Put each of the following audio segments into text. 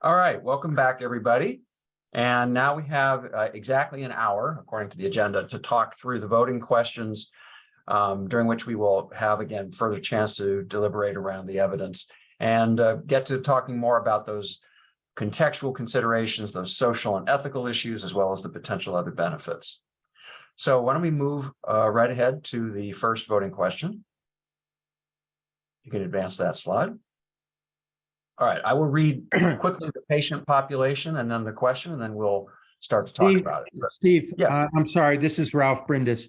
All right, welcome back, everybody. And now we have exactly an hour, according to the agenda, to talk through the voting questions, during which we will have, again, further chance to deliberate around the evidence and get to talking more about those contextual considerations, those social and ethical issues, as well as the potential other benefits. So why don't we move right ahead to the first voting question. You can advance that slide. All right, I will read quickly the patient population and then the question, and then we'll start to talk about it. Steve, yes. I'm sorry, this is Ralph Brindis.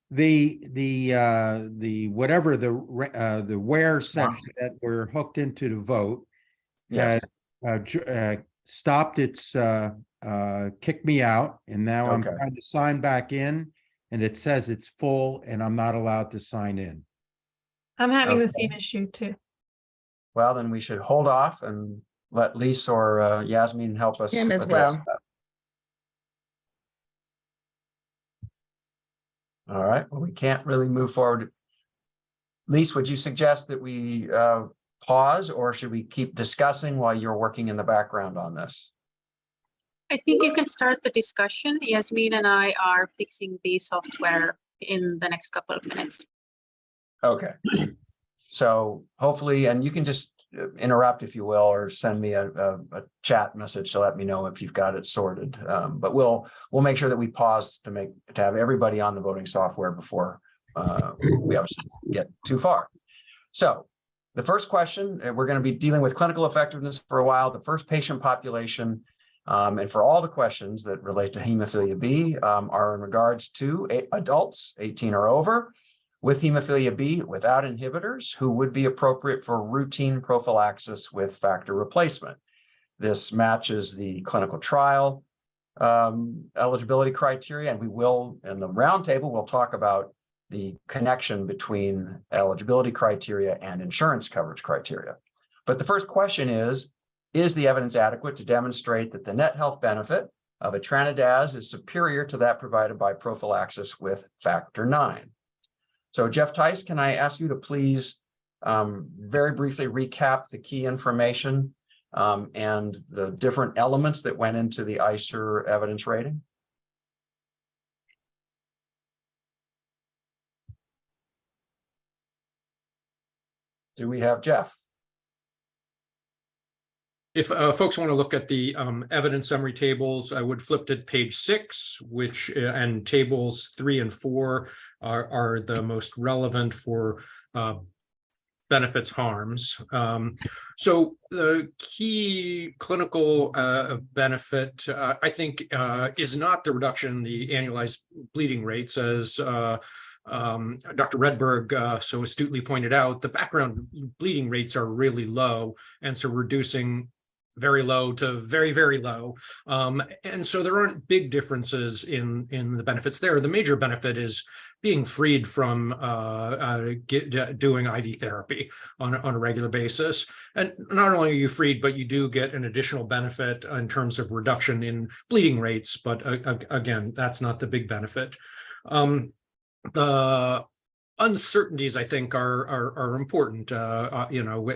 The whatever the where section that we're hooked into to vote, Yes. stopped its kicked me out, and now I'm trying to sign back in, and it says it's full, and I'm not allowed to sign in. I'm having the same issue too. Well, then we should hold off and let Lisa or Yasmin help us. Him as well. That. All right. Well, we can't really move forward. Lisa, would you suggest that we pause, or should we keep discussing while you're working in the background on this? I think you can start the discussion. Yasmin and I are fixing the software in the next couple of minutes. Okay. So hopefully, and you can just interrupt if you will, or send me a chat message to let me know if you've got it sorted. But we'll make sure that we pause to have everybody on the voting software before we obviously get too far. So the first question, we're going to be dealing with clinical effectiveness for a while. The first patient population, and for all the questions that relate to hemophilia B, are in regards to adults 18 or over with hemophilia B without inhibitors who would be appropriate for routine prophylaxis with factor replacement. This matches the clinical trial eligibility criteria, and we will, in the roundtable, we'll talk about the connection between eligibility criteria and insurance coverage criteria. But the first question is the evidence adequate to demonstrate that the net health benefit of etranadaz is superior to that provided by prophylaxis with factor IX? So Jeff Tice, can I ask you to please very briefly recap the key information and the different elements that went into the ICER evidence rating? Do we have Jeff? If folks want to look at the evidence summary tables, I would flip to page 6, which and tables 3 and 4 are the most relevant for benefits harms. So the key clinical benefit, I think, is not the reduction in the annualized bleeding rates, as Dr. Redberg so astutely pointed out. The background bleeding rates are really low, and so reducing very low to very, very low. And so there aren't big differences in the benefits there. The major benefit is being freed from doing IV therapy on a regular basis. And not only are you freed, but you do get an additional benefit in terms of reduction in bleeding rates. But again, that's not the big benefit. The uncertainties, I think, are important.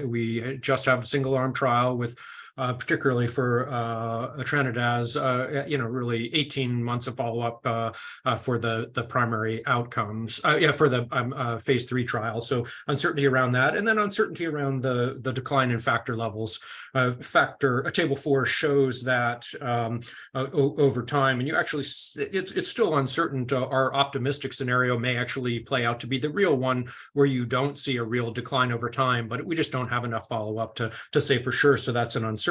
We just have a single arm trial with particularly for etranadaz, really 18 months of follow-up for the primary outcomes, for the phase 3 trial. So uncertainty around that, and then uncertainty around the decline in factor levels. Table 4 shows that over time, and you actually, it's still uncertain. Our optimistic scenario may actually play out to be the real one, where you don't see a real decline over time, but we just don't have enough follow-up to say for sure. So that's an uncertainty.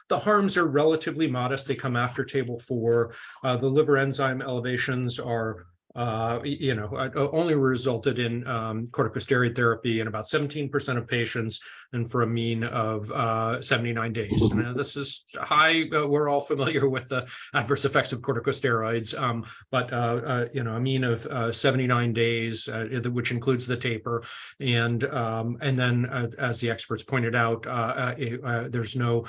The harms are relatively modest. They come after table 4. The liver enzyme elevations are only resulted in corticosteroid therapy in about 17% of patients, and for a mean of 79 days. And this is high. We're all familiar with the adverse effects of corticosteroids, but a mean of 79 days, which includes the taper, and then as the experts pointed out, there's no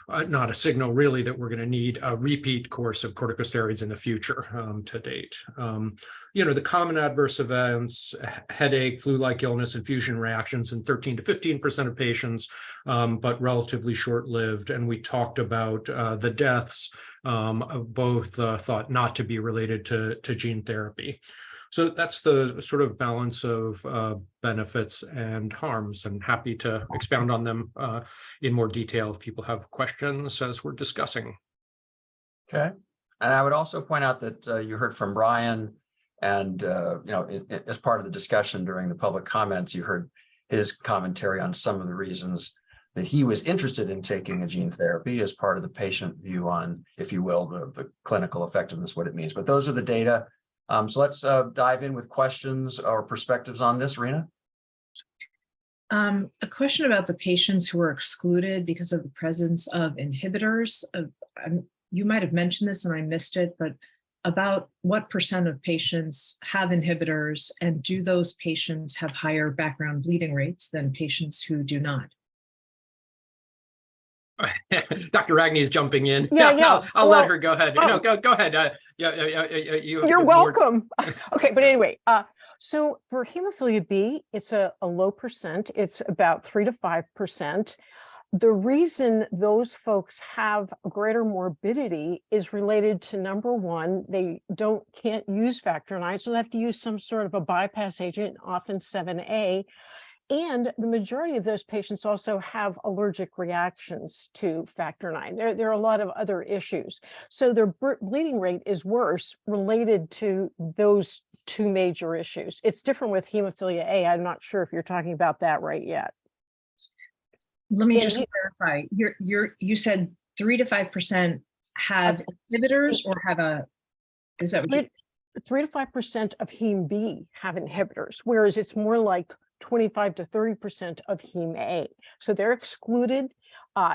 not a signal really that we're going to need a repeat course of corticosteroids in the future to date. The common adverse events, headache, flu-like illness, infusion reactions in 13 to 15% of patients, but relatively short-lived. And we talked about the deaths, both thought not to be related to gene therapy. So that's the sort of balance of benefits and harms, and happy to expound on them in more detail if people have questions as we're discussing. Okay. And I would also point out that you heard from Brian, and as part of the discussion during the public comments, you heard his commentary on some of the reasons that he was interested in taking a gene therapy as part of the patient view on, if you will, the clinical effectiveness, what it means. But those are the data. So let's dive in with questions or perspectives on this, Rena. A question about the patients who were excluded because of the presence of inhibitors. You might have mentioned this and I missed it, but about what % of patients have inhibitors, and do those patients have higher background bleeding rates than patients who do not? Dr. Ragney is jumping in. Yeah. I'll let her go ahead. Oh. No, go ahead. You're welcome. Okay, but anyway, so for hemophilia B, it's a low percent. It's about 3 to 5%. The reason those folks have greater morbidity is related to, number one, they can't use factor IX, so they have to use some sort of a bypass agent, often 7A. And the majority of those patients also have allergic reactions to factor IX. There are a lot of other issues. So their bleeding rate is worse related to those two major issues. It's different with hemophilia A. I'm not sure if you're talking about that right yet. Let me just clarify. You said 3 to 5% have inhibitors, or have is that what 3 to 5% of Hem B have inhibitors, whereas it's more like 25 to 30% of Hem A. So they're excluded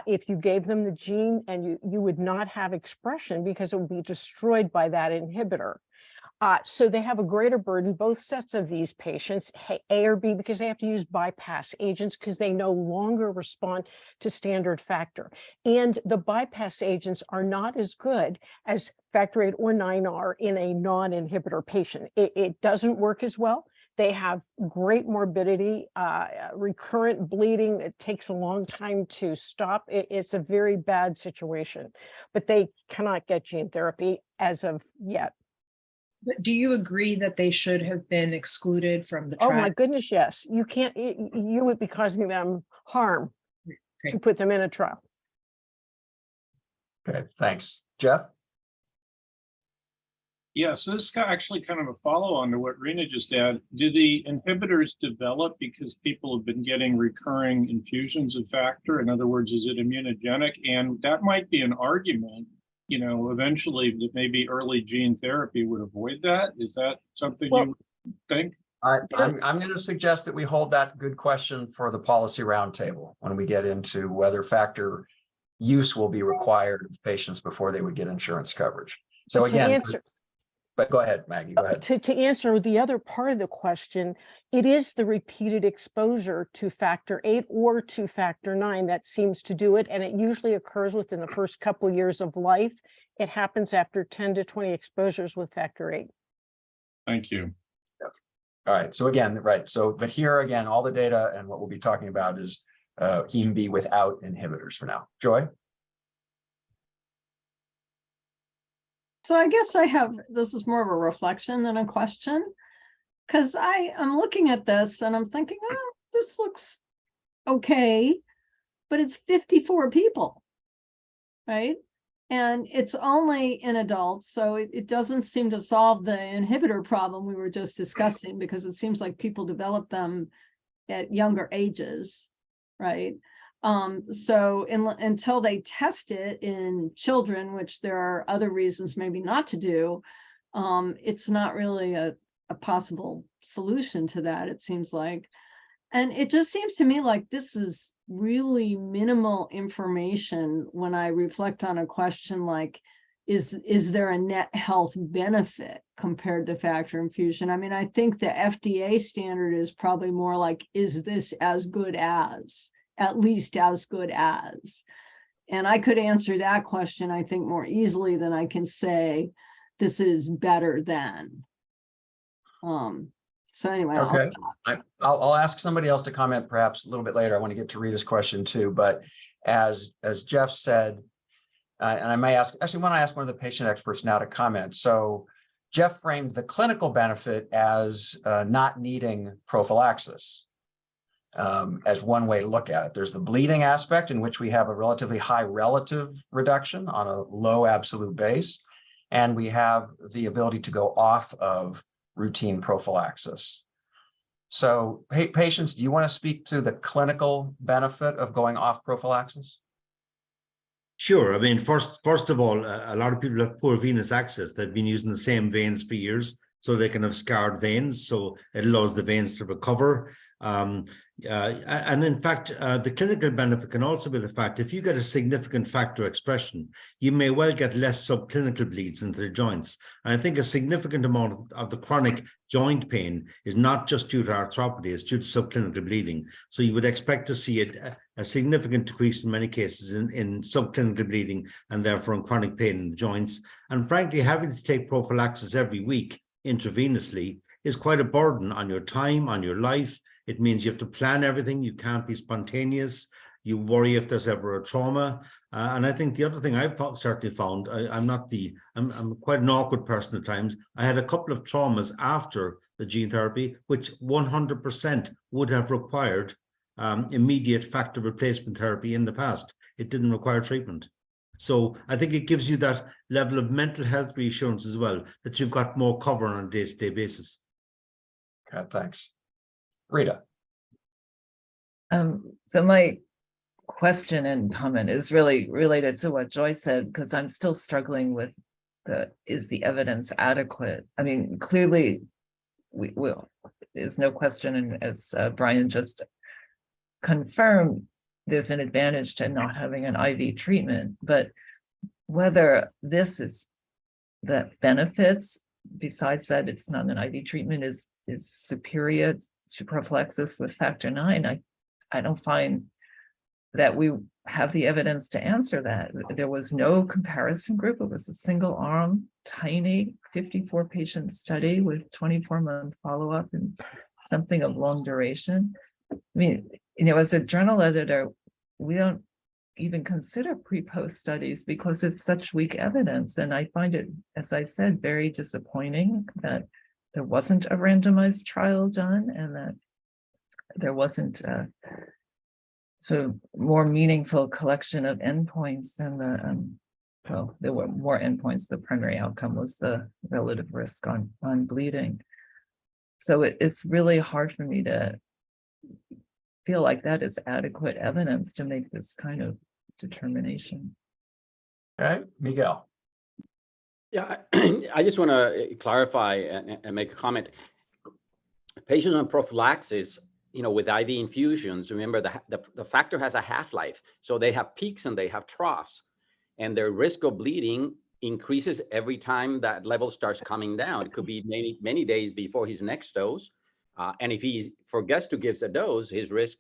if you gave them the gene, and you would not have expression because it would be destroyed by that inhibitor. So they have a greater burden, both sets of these patients, A or B, because they have to use bypass agents because they no longer respond to standard factor. And the bypass agents are not as good as factor 8 or 9 are in a non-inhibitor patient. It doesn't work as well. They have great morbidity, recurrent bleeding. It takes a long time to stop. It's a very bad situation, but they cannot get gene therapy as of yet. But do you agree that they should have been excluded from the trial? Oh my goodness, yes. You can't, you would be causing them harm to put them in a trial. Okay, thanks. Jeff? Yeah, so this is actually kind of a follow-on to what Rena just added. Do the inhibitors develop because people have been getting recurring infusions of factor? In other words, is it immunogenic? And that might be an argument, eventually, that maybe early gene therapy would avoid that. Is that something you think? I'm going to suggest that we hold that good question for the policy roundtable when we get into whether factor use will be required of patients before they would get insurance coverage. So again, but go ahead, Maggie, go ahead. To answer the other part of the question, it is the repeated exposure to factor 8 or to factor 9 that seems to do it. And it usually occurs within the first couple of years of life. It happens after 10 to 20 exposures with factor 8. Thank you. All right. So again, right. So, but here again, all the data and what we'll be talking about is Hem B without inhibitors for now. Joy? So I guess this is more of a reflection than a question, because I'm looking at this and I'm thinking, oh, this looks okay, but it's 54 people, right? And it's only in adults, so it doesn't seem to solve the inhibitor problem we were just discussing, because it seems like people develop them at younger ages, right? So until they test it in children, which there are other reasons maybe not to do, it's not really a possible solution to that, it seems like. And it just seems to me like this is really minimal information when I reflect on a question like, is there a net health benefit compared to factor infusion? I mean, I think the FDA standard is probably more like, is this as good as? At least as good as. And I could answer that question, I think, more easily than I can say, this is better than. So anyway, Okay. I'll stop. I'll ask somebody else to comment perhaps a little bit later. I want to get to Rita's question too, but as Jeff said, and I may ask, actually want to ask one of the patient experts now to comment. So Jeff framed the clinical benefit as not needing prophylaxis as one way to look at it. There's the bleeding aspect in which we have a relatively high relative reduction on a low absolute base. And we have the ability to go off of routine prophylaxis. So, hey, patients, do you want to speak to the clinical benefit of going off prophylaxis? Sure. I mean, first of all, a lot of people have poor venous access. They've been using the same veins for years, so they can have scarred veins. So it allows the veins to recover. And in fact, the clinical benefit can also be the fact if you get a significant factor expression, you may well get less subclinical bleeds into the joints. And I think a significant amount of the chronic joint pain is not just due to arthropathy, it's due to subclinical bleeding. So you would expect to see a significant decrease in many cases in subclinical bleeding and therefore in chronic pain in the joints. And frankly, having to take prophylaxis every week intravenously is quite a burden on your time, on your life. It means you have to plan everything. You can't be spontaneous. You worry if there's ever a trauma. And I think the other thing I've certainly found, I'm quite an awkward person at times. I had a couple of traumas after the gene therapy, which 100% would have required immediate factor replacement therapy in the past. It didn't require treatment. So I think it gives you that level of mental health reassurance as well, that you've got more cover on a day-to-day basis. Okay, thanks. Rita. So my question and comment is really related to what Joy said, because I'm still struggling with is the evidence adequate? I mean, clearly we will, there's no question, and as Brian just confirmed, there's an advantage to not having an IV treatment, but whether this is the benefits, besides that it's not an IV treatment, is superior to prophylaxis with factor IX, I don't find that we have the evidence to answer that. There was no comparison group. It was a single arm, tiny 54 patient study with 24-month follow-up and something of long duration. I mean, as a journal editor, we don't even consider pre-post studies because it's such weak evidence. And I find it, as I said, very disappointing that there wasn't a randomized trial done and that there wasn't a sort of more meaningful collection of endpoints than well, there were more endpoints. The primary outcome was the relative risk on bleeding. So it's really hard for me to feel like that is adequate evidence to make this kind of determination. Okay, Miguel. Yeah, I just want to clarify and make a comment. Patients on prophylaxis, with IV infusions, remember the factor has a half-life. So they have peaks and they have troughs. And their risk of bleeding increases every time that level starts coming down. It could be many days before his next dose. And if he forgets to give a dose, his risk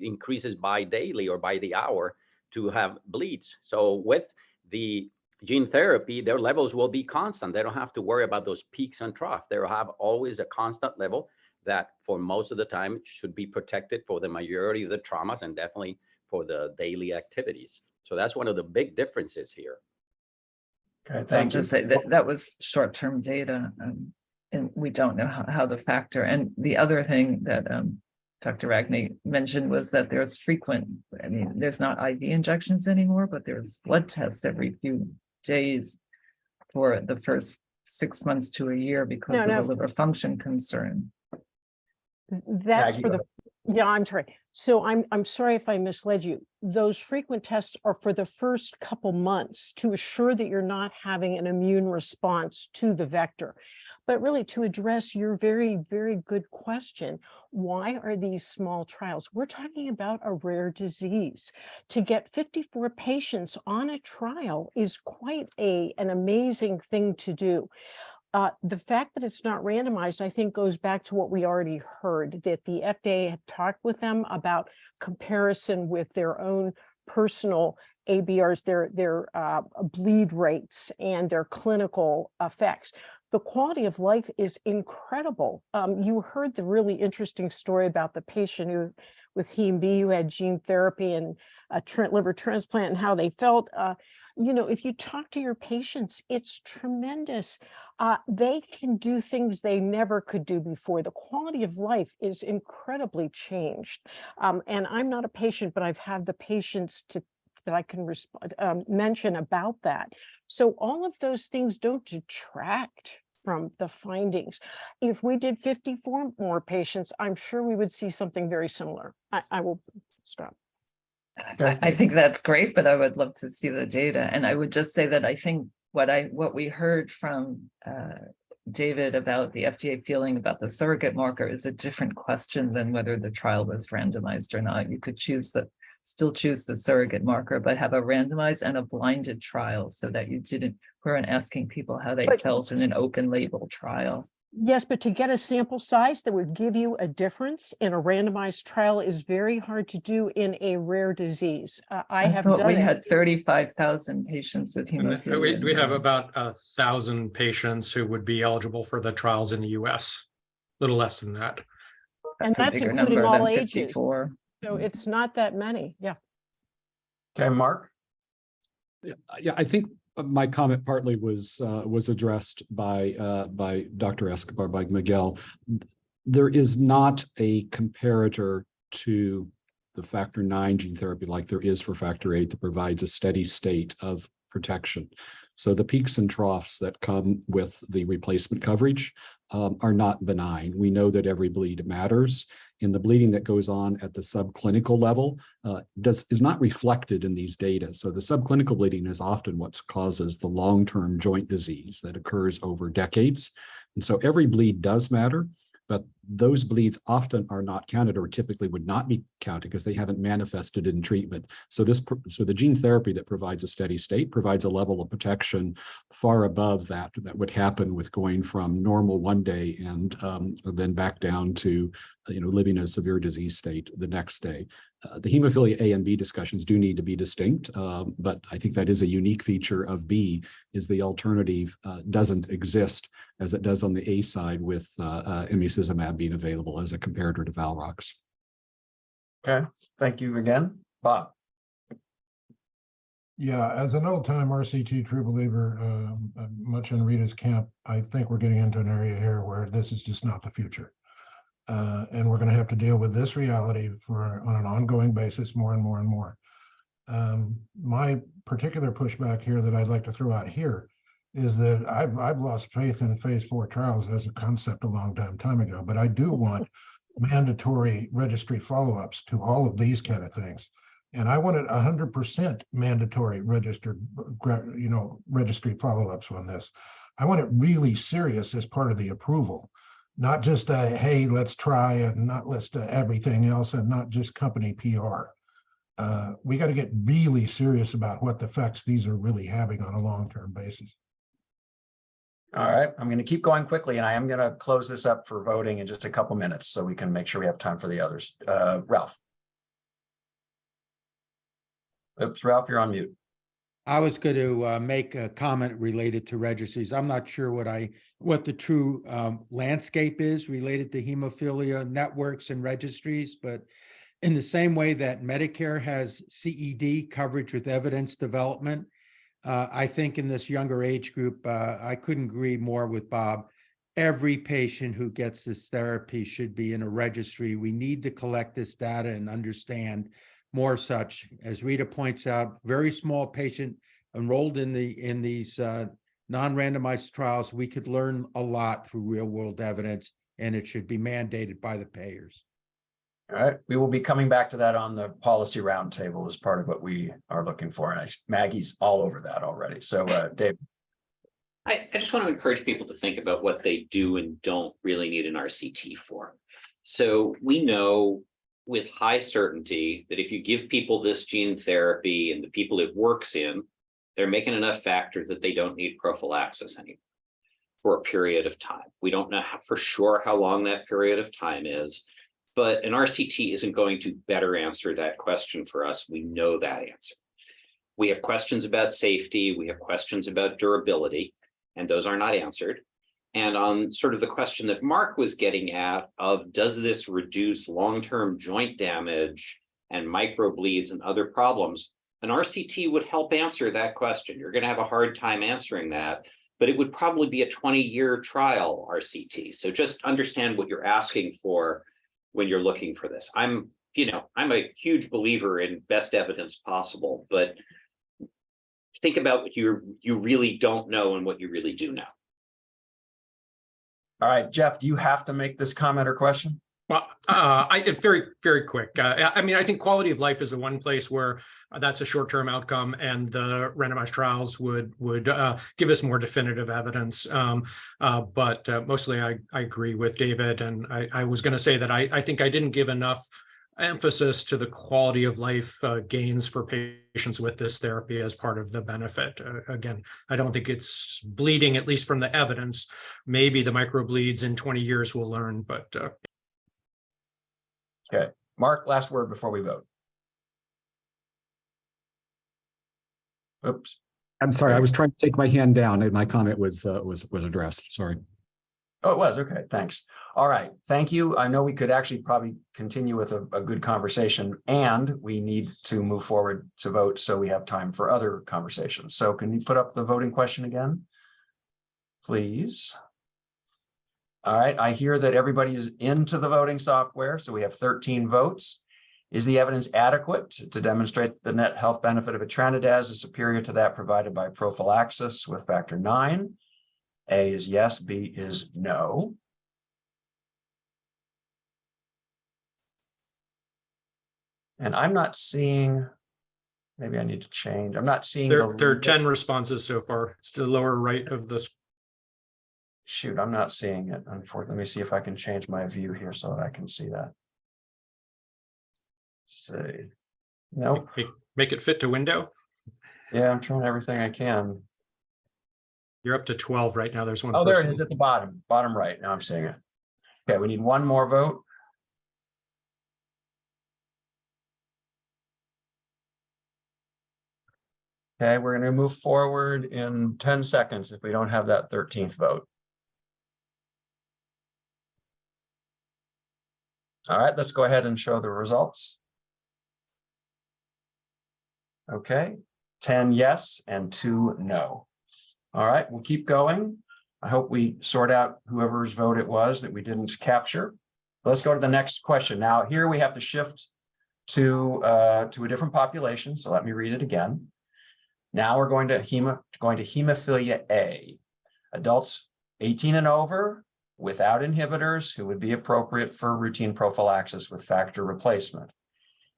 increases by daily or by the hour to have bleeds. So with the gene therapy, their levels will be constant. They don't have to worry about those peaks and troughs. They'll have always a constant level that for most of the time should be protected for the majority of the traumas and definitely for the daily activities. So that's one of the big differences here. Okay, thank you. Just say that was short-term data. And we don't know how the factor. And the other thing that Dr. Ragney mentioned was that there's frequent, there's not IV injections anymore, but there's blood tests every few days for the first 6 months to a year because of the liver function concern. That's for the, yeah, I'm sorry. So I'm sorry if I misled you. Those frequent tests are for the first couple months to assure that you're not having an immune response to the vector. But really, to address your very, very good question, why are these small trials? We're talking about a rare disease. To get 54 patients on a trial is quite an amazing thing to do. The fact that it's not randomized, I think, goes back to what we already heard, that the FDA had talked with them about comparison with their own personal ABRs, their bleed rates and their clinical effects. The quality of life is incredible. You heard the really interesting story about the patient who with Hem B who had gene therapy and a liver transplant and how they felt. You know, if you talk to your patients, it's tremendous. They can do things they never could do before. The quality of life is incredibly changed. And I'm not a patient, but I've had the patients that I can mention about that. So all of those things don't detract from the findings. If we did 54 more patients, I'm sure we would see something very similar. I will stop. I think that's great, but I would love to see the data. And I would just say that I think what we heard from David about the FDA feeling about the surrogate marker is a different question than whether the trial was randomized or not. You could still choose the surrogate marker, but have a randomized and a blinded trial so that you weren't asking people how they felt in an open label trial. Yes, but to get a sample size that would give you a difference in a randomized trial is very hard to do in a rare disease. I have thought done we it. had 35,000 patients with hemophilia. We have about 1,000 patients who would be eligible for the trials in the US, a little less than that. And a that's bigger including number all than ages. 54. So it's not that many. Yeah. Okay, Mark? Yeah, I think my comment partly was addressed by Dr. Escobar, by Miguel. There is not a comparator to the factor 9 gene therapy like there is for factor 8 that provides a steady state of protection. So the peaks and troughs that come with the replacement coverage are not benign. We know that every bleed matters, and the bleeding that goes on at the subclinical level is not reflected in these data. So the subclinical bleeding is often what causes the long-term joint disease that occurs over decades. And so every bleed does matter, but those bleeds often are not counted, or typically would not be counted because they haven't manifested in treatment. So the gene therapy that provides a steady state provides a level of protection far above that would happen with going from normal one day and then back down to living a severe disease state the next day. The hemophilia A and B discussions do need to be distinct, but I think that is a unique feature of B, is the alternative doesn't exist as it does on the A side with emicizumab being available as a comparator to Valrox. Okay, thank you again. Bob? Yeah, as an old-time RCT true believer, much in Rita's camp, I think we're getting into an area here where this is just not the future. And we're going to have to deal with this reality on an ongoing basis more and more and more. My particular pushback here that I'd like to throw out here is that I've lost faith in phase 4 trials as a concept a long time ago, but I do want mandatory registry follow-ups to all of these kind of things. And I wanted 100% mandatory registry follow-ups on this. I want it really serious as part of the approval, not just a, hey, let's try and not list everything else and not just company PR. We got to get really serious about what the effects these are really having on a long-term basis. All right, I'm going to keep going quickly, and I am going to close this up for voting in just a couple minutes so we can make sure we have time for the others. Ralph. Oops, Ralph, you're on mute. I was going to make a comment related to registries. I'm not sure what the true landscape is related to hemophilia networks and registries, but in the same way that Medicare has CED, coverage with evidence development, I think in this younger age group, I couldn't agree more with Bob. Every patient who gets this therapy should be in a registry. We need to collect this data and understand more such. As Rita points out, very small patient enrolled in these non-randomized trials. We could learn a lot through real-world evidence, and it should be mandated by the payers. All right, we will be coming back to that on the policy roundtable as part of what we are looking for. And Maggie's all over that already. So Dave. I just want to encourage people to think about what they do and don't really need an RCT for. So we know with high certainty that if you give people this gene therapy and the people it works in, they're making enough factor that they don't need prophylaxis anymore for a period of time. We don't know for sure how long that period of time is, But an RCT isn't going to better answer that question for us. We know that answer. We have questions about safety. We have questions about durability, and those are not answered. And on sort of the question that Mark was getting at of, does this reduce long-term joint damage and microbleeds and other problems? An RCT would help answer that question. You're going to have a hard time answering that, but it would probably be a 20-year trial RCT. So just understand what you're asking for when you're looking for this. I'm a huge believer in best evidence possible, but think about what you really don't know and what you really do know. All right, Jeff, do you have to make this comment or question? Well, very, very quick. I mean, I think quality of life is the one place where that's a short-term outcome, and the randomized trials would give us more definitive evidence. But mostly, I agree with David, and I was going to say that I think I didn't give enough emphasis to the quality of life gains for patients with this therapy as part of the benefit. Again, I don't think it's bleeding, at least from the evidence. Maybe the microbleeds in 20 years we'll learn, but. Okay, Mark, last word before we vote. Oops. I'm sorry, I was trying to take my hand down and my comment was addressed. Sorry. Oh, it was. Okay, thanks. All right, thank you. I know we could actually probably continue with a good conversation, and we need to move forward to vote so we have time for other conversations. So can you put up the voting question again, please? All right, I hear that everybody is into the voting software, so we have 13 votes. Is the evidence adequate to demonstrate that the net health benefit of etranadaz is superior to that provided by prophylaxis with factor 9? A is yes, B is no. And I'm not seeing, maybe I need to change. I'm not seeing. There are 10 responses so far. It's the lower right of this. Shoot, I'm not seeing it. Unfortunately, let me see if I can change my view here so that I can see that. See, no. Make it fit to window. Yeah, I'm trying everything I can. You're up to 12 right now. There's one. Oh, there it is at the bottom right. Now I'm seeing it. Okay, we need one more vote. Okay, we're going to move forward in 10 seconds if we don't have that 13th vote. All right, let's go ahead and show the results. Okay, 10 yes and 2 no. All right, we'll keep going. I hope we sort out whoever's vote it was that we didn't capture. Let's go to the next question. Now here we have to shift to a different population. So let me read it again. Now we're going to hemophilia A, adults 18 and over without inhibitors who would be appropriate for routine prophylaxis with factor replacement.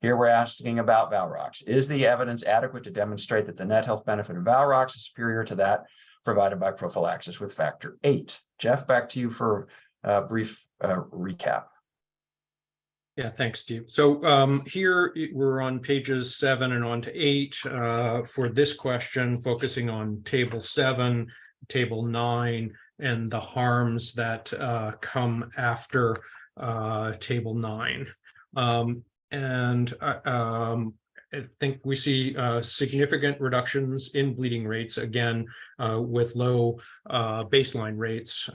Here we're asking about Valrox. Is the evidence adequate to demonstrate that the net health benefit of Valrox is superior to that provided by prophylaxis with factor 8? Jeff, back to you for a brief recap. Yeah, thanks, Steve. So here we're on pages 7 and on to 8 for this question, focusing on table 7, table 9, and the harms that come after table 9. I think we see significant reductions in bleeding rates, again, with low baseline rates.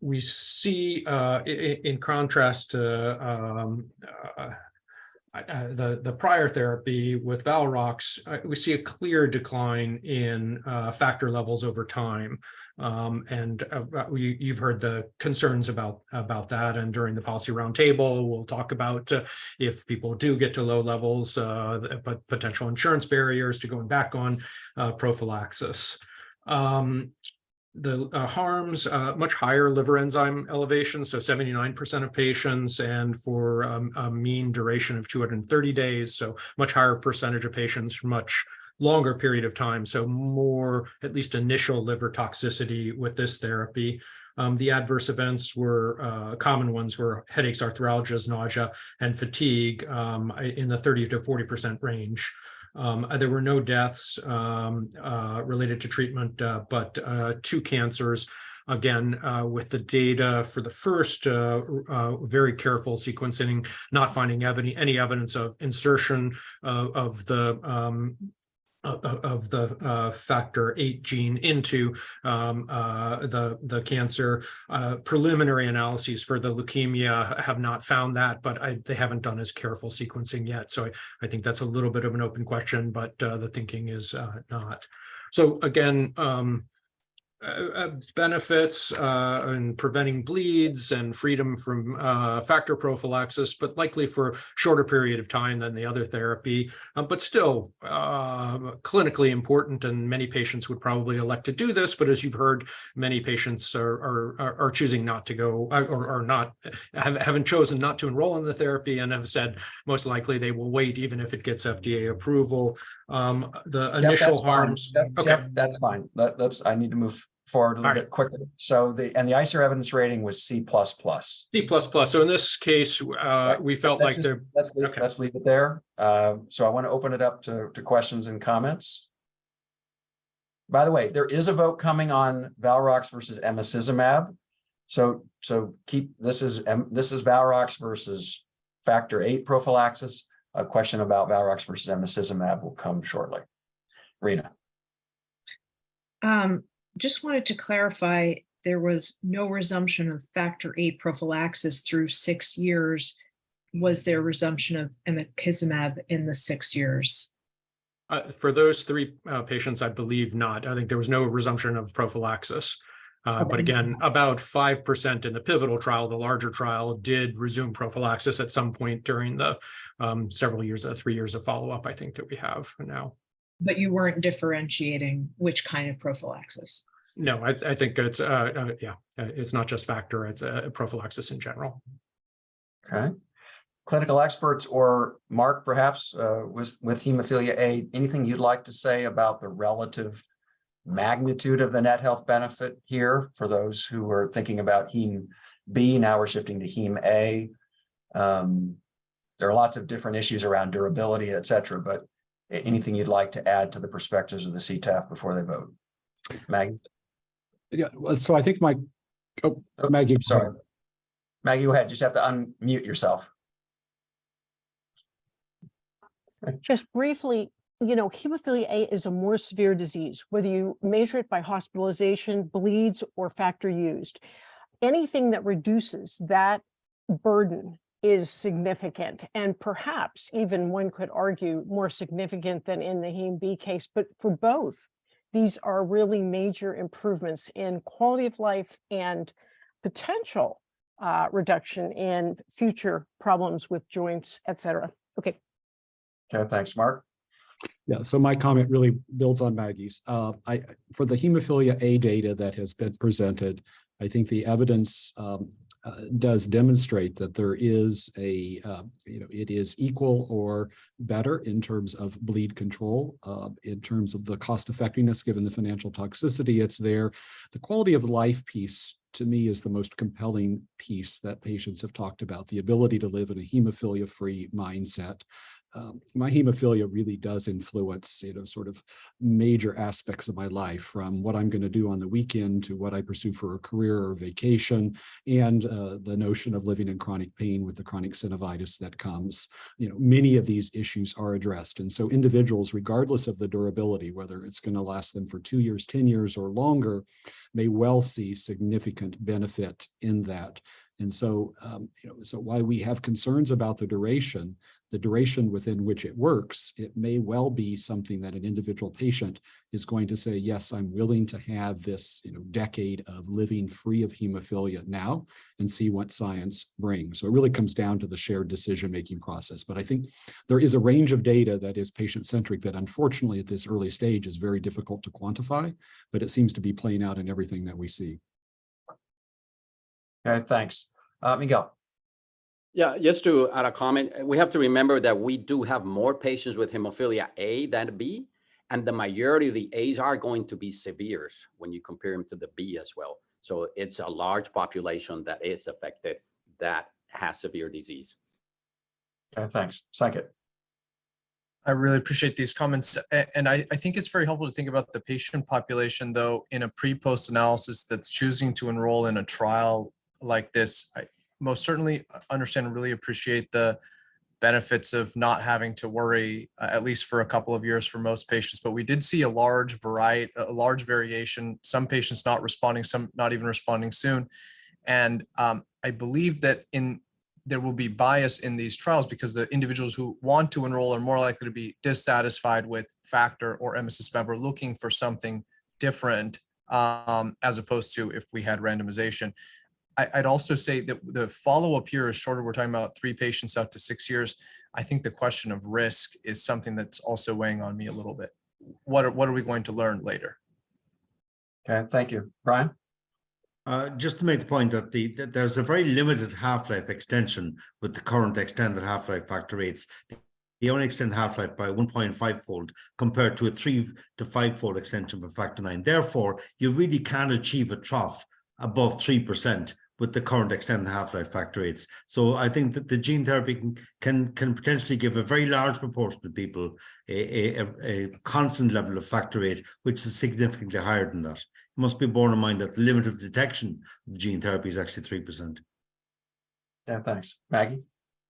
We see, in contrast to the prior therapy with Valrox, we see a clear decline in factor levels over time. You've heard the concerns about that, and during the policy roundtable, we'll talk about if people do get to low levels, but potential insurance barriers to going back on prophylaxis. The harms, much higher liver enzyme elevation, so 79% of patients, and for a mean duration of 230 days, so much higher percentage of patients for much longer period of time, so more, at least initial liver toxicity with this therapy. The adverse events were, common ones were headaches, arthralgias, nausea, and fatigue in the 30 to 40% range. There were no deaths related to treatment, but 2 cancers. Again, with the data for the first very careful sequencing, not finding any evidence of insertion of the factor VIII gene into the cancer. Preliminary analyses for the leukemia have not found that, but they haven't done as careful sequencing yet. So I think that's a little bit of an open question, but the thinking is not. So again, benefits in preventing bleeds and freedom from factor prophylaxis, but likely for a shorter period of time than the other therapy, but still clinically important, and many patients would probably elect to do this. But as you've heard, many patients are choosing not to go, or haven't chosen not to enroll in the therapy, and have said most likely they will wait even if it gets FDA approval. The initial harms. Okay, that's fine. I need to move forward a little bit quicker. So the ICER evidence rating was C++. C++. So in this case, we felt like let's leave it there. So I want to open it up to questions and comments. By the way, there is a vote coming on Valrox versus emicizumab. So this is Valrox versus factor VIII prophylaxis. A question about Valrox versus emicizumab will come shortly. Rena. Just wanted to clarify, there was no resumption of factor VIII prophylaxis through 6 years. Was there resumption of emicizumab in the 6 years? For those 3 patients, I believe not. I think there was no resumption of prophylaxis. But again, about 5% in the pivotal trial, the larger trial, did resume prophylaxis at some point during the several years, 3 years of follow-up, I think, that we have now. But you weren't differentiating which kind of prophylaxis? No, I think it's it's not just factor, it's prophylaxis in general. Okay. Clinical experts, or Mark, perhaps, with hemophilia A, anything you'd like to say about the relative magnitude of the net health benefit here for those who are thinking about Hem B? Now we're shifting to Hem A. There are lots of different issues around durability, et cetera, but anything you'd like to add to the perspectives of the CTAF before they vote? Maggie? Yeah, well, so I think Maggie. Sorry. Maggie, go ahead. Just have to unmute yourself. Just briefly, hemophilia A is a more severe disease, whether you measure it by hospitalization, bleeds, or factor used. Anything that reduces that burden is significant, and perhaps even one could argue more significant than in the Hem B case. But for both, these are really major improvements in quality of life and potential reduction in future problems with joints, et cetera. Okay. Okay, thanks, Mark. Yeah, so my comment really builds on Maggie's. For the hemophilia A data that has been presented, I think the evidence does demonstrate that there is it is equal or better in terms of bleed control, in terms of the cost effectiveness, given the financial toxicity it's there. The quality of life piece, to me, is the most compelling piece that patients have talked about, the ability to live in a hemophilia-free mindset. My hemophilia really does influence, sort of major aspects of my life, from what I'm going to do on the weekend to what I pursue for a career or vacation, and the notion of living in chronic pain with the chronic synovitis that comes. Many of these issues are addressed. And so individuals, regardless of the durability, whether it's going to last them for 2 years, 10 years, or longer, may well see significant benefit in that. And so, so while we have concerns about the duration within which it works, it may well be something that an individual patient is going to say, yes, I'm willing to have this, decade of living free of hemophilia now and see what science brings. So it really comes down to the shared decision-making process. But I think there is a range of data that is patient-centric that, unfortunately, at this early stage is very difficult to quantify, but it seems to be playing out in everything that we see. Okay, thanks. Miguel. Yeah, just to add a comment, we have to remember that we do have more patients with hemophilia A than B, and the majority of the A's are going to be severe when you compare them to the B as well. So it's a large population that is affected that has severe disease. Okay, thanks. Sanket. I really appreciate these comments. And I think it's very helpful to think about the patient population, though, in a pre-post analysis that's choosing to enroll in a trial like this. I most certainly understand and really appreciate the benefits of not having to worry, at least for a couple of years for most patients. But we did see a large variation, some patients not responding, some not even responding soon. And I believe that there will be bias in these trials because the individuals who want to enroll are more likely to be dissatisfied with factor or emicizumab or looking for something different, as opposed to if we had randomization. I'd also say that the follow-up here is shorter. We're talking about 3 patients out to 6 years. I think the question of risk is something that's also weighing on me a little bit. What are we going to learn later? Okay, thank you. Brian? Just to make the point that there's a very limited half-life extension with the current extended half-life factor rates. They only extend half-life by 1.5-fold compared to a 3 to 5-fold extension for factor 9. Therefore, you really can achieve a trough above 3% with the current extended half-life factor rates. So I think that the gene therapy can potentially give a very large proportion of people a constant level of factor rate, which is significantly higher than that. It must be borne in mind that the limit of detection of the gene therapy is actually 3%. Yeah, thanks. Maggie?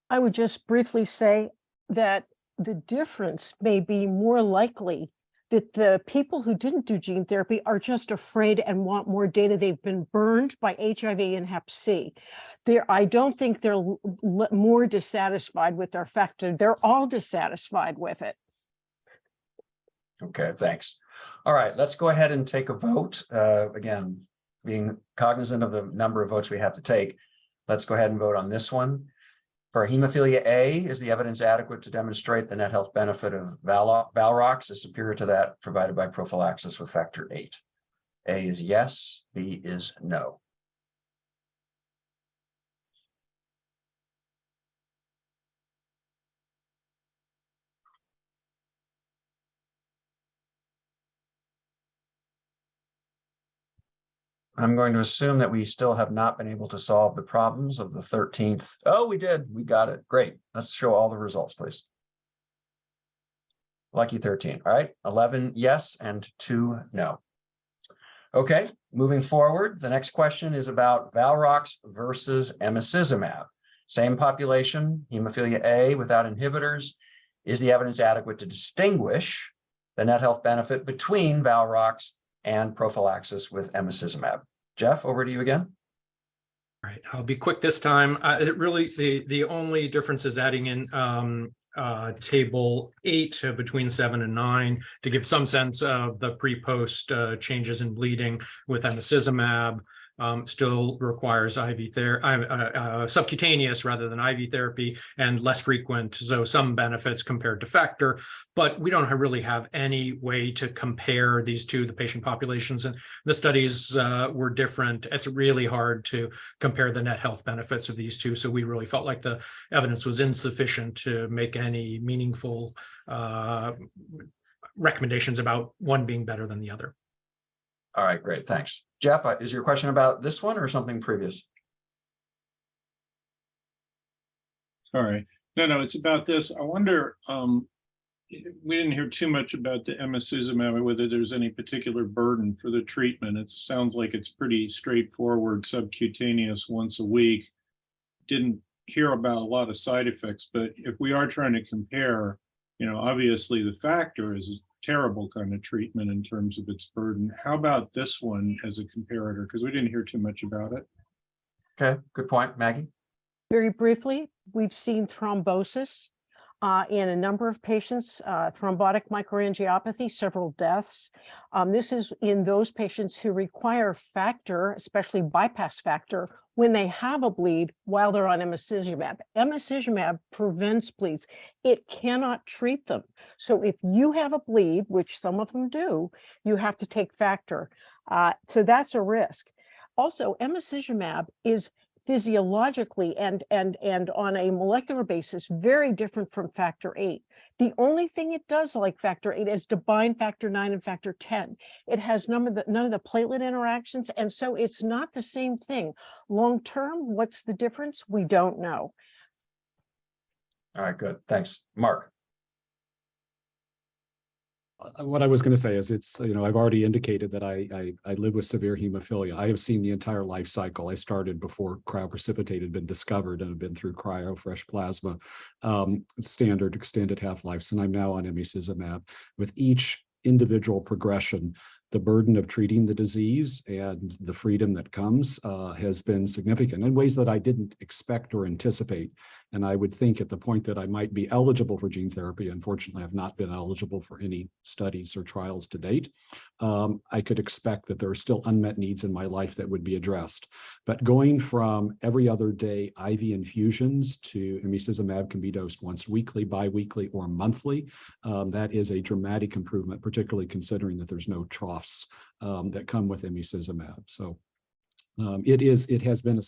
I would just briefly say that the difference may be more likely that the people who didn't do gene therapy are just afraid and want more data. They've been burned by HIV and Hep C. I don't think they're more dissatisfied with their factor. They're all dissatisfied with it. Okay, thanks. All right, let's go ahead and take a vote. Again, being cognizant of the number of votes we have to take, let's go ahead and vote on this one. For hemophilia A, is the evidence adequate to demonstrate the net health benefit of Valrox is superior to that provided by prophylaxis with factor 8? A is yes, B is no. I'm going to assume that we still have not been able to solve the problems of the 13th. Oh, we did. We got it. Great. Let's show all the results, please. Lucky 13. All right. 11 yes and 2 no. Okay. Moving forward, the next question is about Valrox versus emicizumab. Same population, hemophilia A without inhibitors. Is the evidence adequate to distinguish the net health benefit between Valrox and prophylaxis with emicizumab? Jeff, over to you again. All right, I'll be quick this time. It really, the only difference is adding in table 8 between 7 and 9 to give some sense of the pre-post changes in bleeding with emicizumab. Still requires IV therapy, subcutaneous rather than IV therapy, and less frequent, so some benefits compared to factor, but we don't really have any way to compare these two, the patient populations, and the studies were different. It's really hard to compare the net health benefits of these two, so we really felt like the evidence was insufficient to make any meaningful recommendations about one being better than the other. All right, great, thanks. Jeff, is your question about this one or something previous? Sorry. No, it's about this. I wonder, we didn't hear too much about the emicizumab, whether there's any particular burden for the treatment. It sounds like it's pretty straightforward, subcutaneous once a week. Didn't hear about a lot of side effects, but if we are trying to compare, obviously the factor is terrible kind of treatment in terms of its burden. How about this one as a comparator? Because we didn't hear too much about it. Okay, good point. Maggie? Very briefly, we've seen thrombosis in a number of patients, thrombotic microangiopathy, several deaths. This is in those patients who require factor, especially bypass factor, when they have a bleed while they're on emicizumab. Emicizumab prevents bleeds. It cannot treat them. So if you have a bleed, which some of them do, you have to take factor. So that's a risk. Also, emicizumab is physiologically and on a molecular basis very different from factor 8. The only thing it does like factor 8 is to bind factor 9 and factor 10. It has none of the platelet interactions, and so it's not the same thing. Long term, what's the difference? We don't know. All right, good. Thanks. Mark? What I was going to say is it's, I've already indicated that I live with severe hemophilia. I have seen the entire life cycle. I started before cryoprecipitate had been discovered and have been through cryo, fresh plasma, standard extended half-lives, and I'm now on emicizumab. With each individual progression, the burden of treating the disease and the freedom that comes has been significant in ways that I didn't expect or anticipate. And I would think at the point that I might be eligible for gene therapy, unfortunately, I've not been eligible for any studies or trials to date. I could expect that there are still unmet needs in my life that would be addressed. But going from every other day IV infusions to emicizumab can be dosed once weekly, biweekly, or monthly. That is a dramatic improvement, particularly considering that there's no troughs that come with emicizumab. So it has been a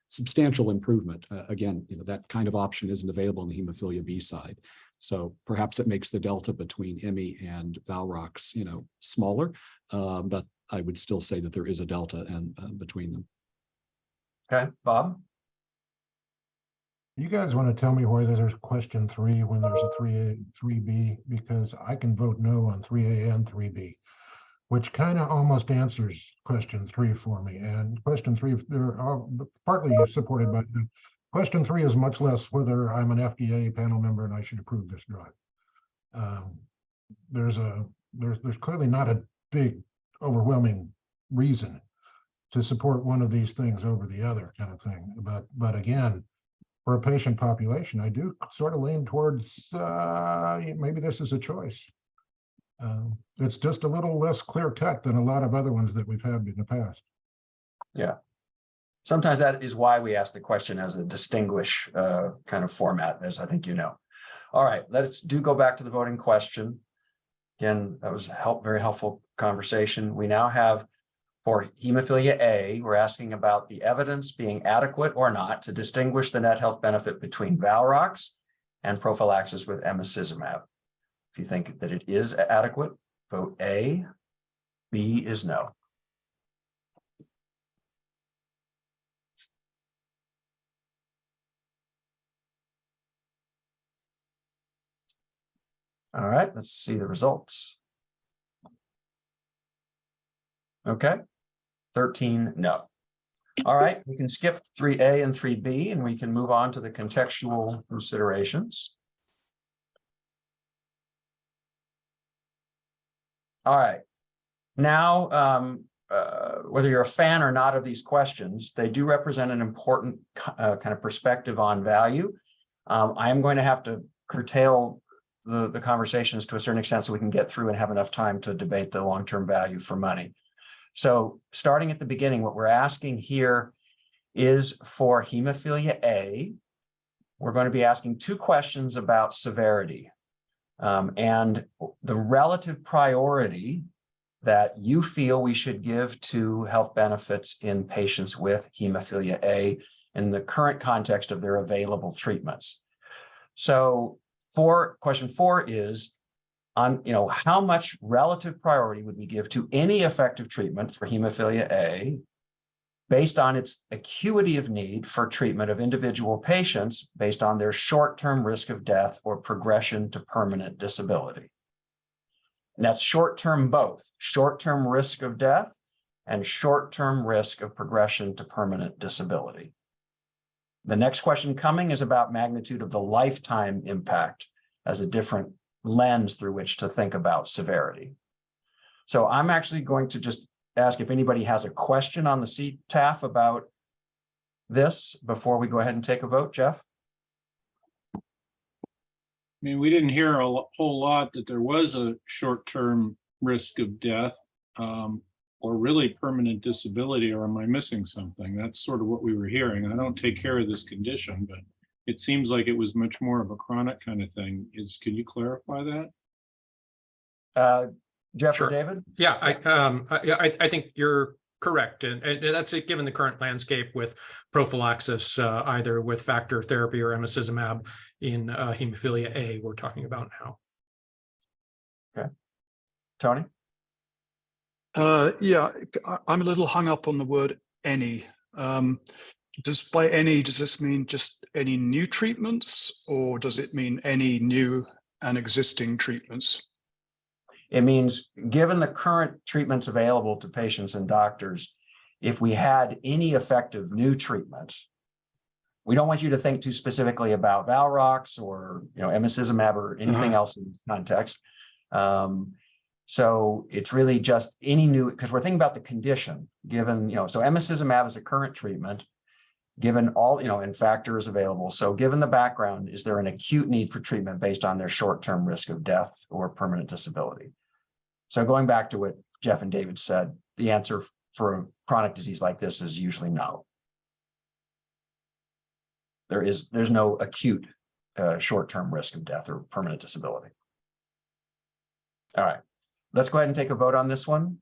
substantial improvement. Again, that kind of option isn't available on the hemophilia B side. So perhaps it makes the delta between Emi and Valrox, smaller, but I would still say that there is a delta between them. Okay, Bob? You guys want to tell me where there's question 3 when there's a 3A, 3B, because I can vote no on 3A and 3B, which kind of almost answers question 3 for me. And question 3, they're all partly supported by the question 3 is much less whether I'm an FDA panel member and I should approve this drug. There's clearly not a big overwhelming reason to support one of these things over the other kind of thing. But again, for a patient population, I do sort of lean towards maybe this is a choice. It's just a little less clear cut than a lot of other ones that we've had in the past. Yeah. Sometimes that is why we ask the question as a distinguish kind of format, as I think you know. All right, let's go back to the voting question. Again, that was very helpful conversation. We now have for hemophilia A, we're asking about the evidence being adequate or not to distinguish the net health benefit between Valrox and prophylaxis with emicizumab. If you think that it is adequate, vote A. B is no. All right, let's see the results. Okay, 13 no. All right, we can skip 3A and 3B and we can move on to the contextual considerations. All right, now, whether you're a fan or not of these questions, they do represent an important kind of perspective on value. I am going to have to curtail the conversations to a certain extent so we can get through and have enough time to debate the long-term value for money. So starting at the beginning, what we're asking here is for hemophilia A, we're going to be asking 2 questions about severity and the relative priority that you feel we should give to health benefits in patients with hemophilia A in the current context of their available treatments. So question 4 is on, how much relative priority would we give to any effective treatment for hemophilia A based on its acuity of need for treatment of individual patients based on their short-term risk of death or progression to permanent disability. And that's short-term both, short-term risk of death and short-term risk of progression to permanent disability. The next question coming is about magnitude of the lifetime impact as a different lens through which to think about severity. So I'm actually going to just ask if anybody has a question on the CTAF about this before we go ahead and take a vote. Jeff? I mean, we didn't hear a whole lot that there was a short-term risk of death or really permanent disability, or am I missing something? That's sort of what we were hearing. I don't take care of this condition, but it seems like it was much more of a chronic kind of thing. Can you clarify that? Jeff Sure. or David? Yeah, I think you're correct. And that's it, given the current landscape with prophylaxis, either with factor therapy or emicizumab in hemophilia A, we're talking about now. Okay. Tony? Yeah, I'm a little hung up on the word any. By any, does this mean just any new treatments, or does it mean any new and existing treatments? It means, given the current treatments available to patients and doctors, if we had any effective new treatments, we don't want you to think too specifically about Valrox or, emicizumab or anything else in this context. So it's really just any new, because we're thinking about the condition, given, so emicizumab is a current treatment, given all, and factors available. So given the background, is there an acute need for treatment based on their short-term risk of death or permanent disability? So going back to what Jeff and David said, the answer for a chronic disease like this is usually no. There's no acute short-term risk of death or permanent disability. All right, let's go ahead and take a vote on this one.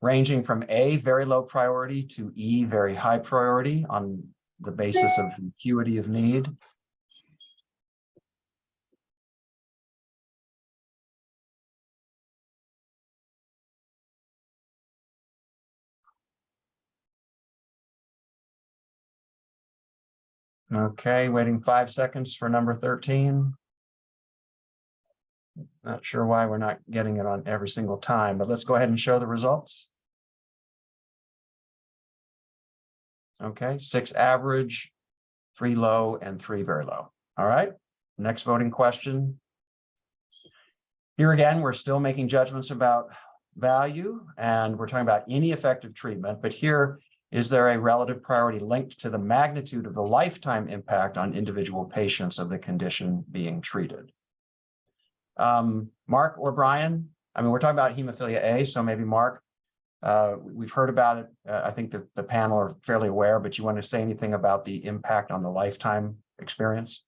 Ranging from A, very low priority, to E, very high priority on the basis of the acuity of need. Okay, waiting 5 seconds for number 13. Not sure why we're not getting it on every single time, but let's go ahead and show the results. Okay, 6 average, 3 low, and 3 very low. All right, next voting question. Here again, we're still making judgments about value, and we're talking about any effective treatment, but here, is there a relative priority linked to the magnitude of the lifetime impact on individual patients of the condition being treated? Mark or Brian? I mean, we're talking about hemophilia A, so maybe Mark, we've heard about it. I think the panel are fairly aware, but you want to say anything about the impact on the lifetime experience?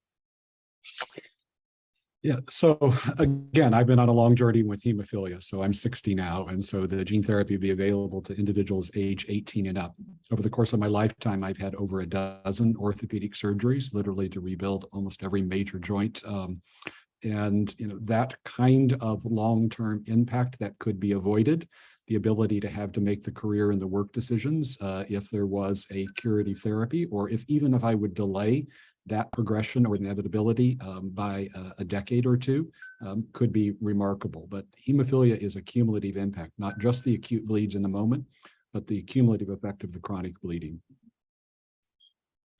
Yeah, so again, I've been on a long journey with hemophilia, so I'm 60 now, and so the gene therapy will be available to individuals age 18 and up. Over the course of my lifetime, I've had over a dozen orthopedic surgeries, literally to rebuild almost every major joint. And that kind of long-term impact that could be avoided, the ability to have to make the career and the work decisions if there was a curative therapy, or even if I would delay that progression or inevitability by a decade or two, could be remarkable. But hemophilia is a cumulative impact, not just the acute bleeds in the moment, but the cumulative effect of the chronic bleeding.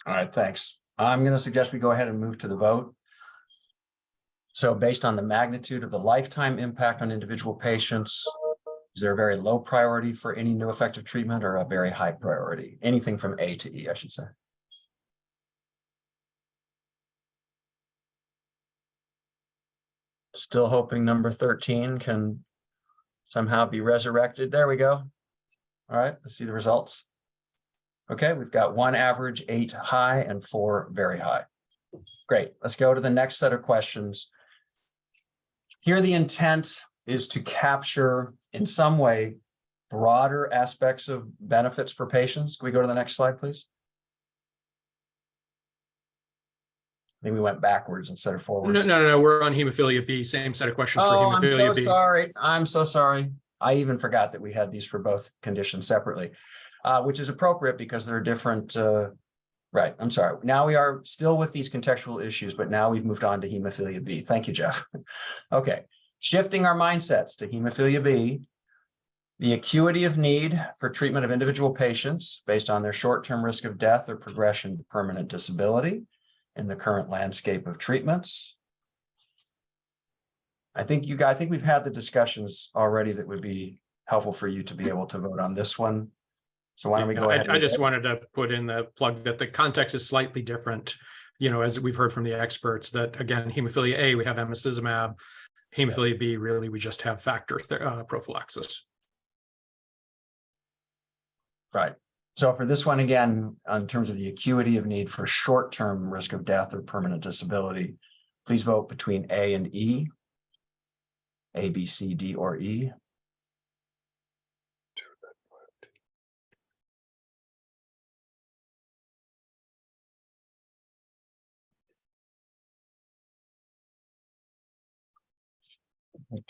All right, thanks. I'm going to suggest we go ahead and move to the vote. So based on the magnitude of the lifetime impact on individual patients, is there a very low priority for any new effective treatment or a very high priority? Anything from A to E, I should say. Still hoping number 13 can somehow be resurrected. There we go. All right, let's see the results. Okay, we've got 1 average, 8 high, and 4 very high. Great, let's go to the next set of questions. Here, the intent is to capture in some way broader aspects of benefits for patients. Can we go to the next slide, please? I think we went backwards instead of forwards. No, we're on hemophilia B, same set of questions for hemophilia B. I'm so sorry. I'm so sorry. I even forgot that we had these for both conditions separately, which is appropriate because they're different. Right, I'm sorry. Now we are still with these contextual issues, but now we've moved on to hemophilia B. Thank you, Jeff. Okay, shifting our mindsets to hemophilia B, the acuity of need for treatment of individual patients based on their short-term risk of death or progression to permanent disability in the current landscape of treatments. I think we've had the discussions already that would be helpful for you to be able to vote on this one. So why don't we go ahead? I just wanted to put in the plug that the context is slightly different, as we've heard from the experts, that again, hemophilia A, we have emicizumab, hemophilia B, really, we just have factor prophylaxis. Right. So for this one, again, in terms of the acuity of need for short-term risk of death or permanent disability, please vote between A and E, A, B, C, D, or E.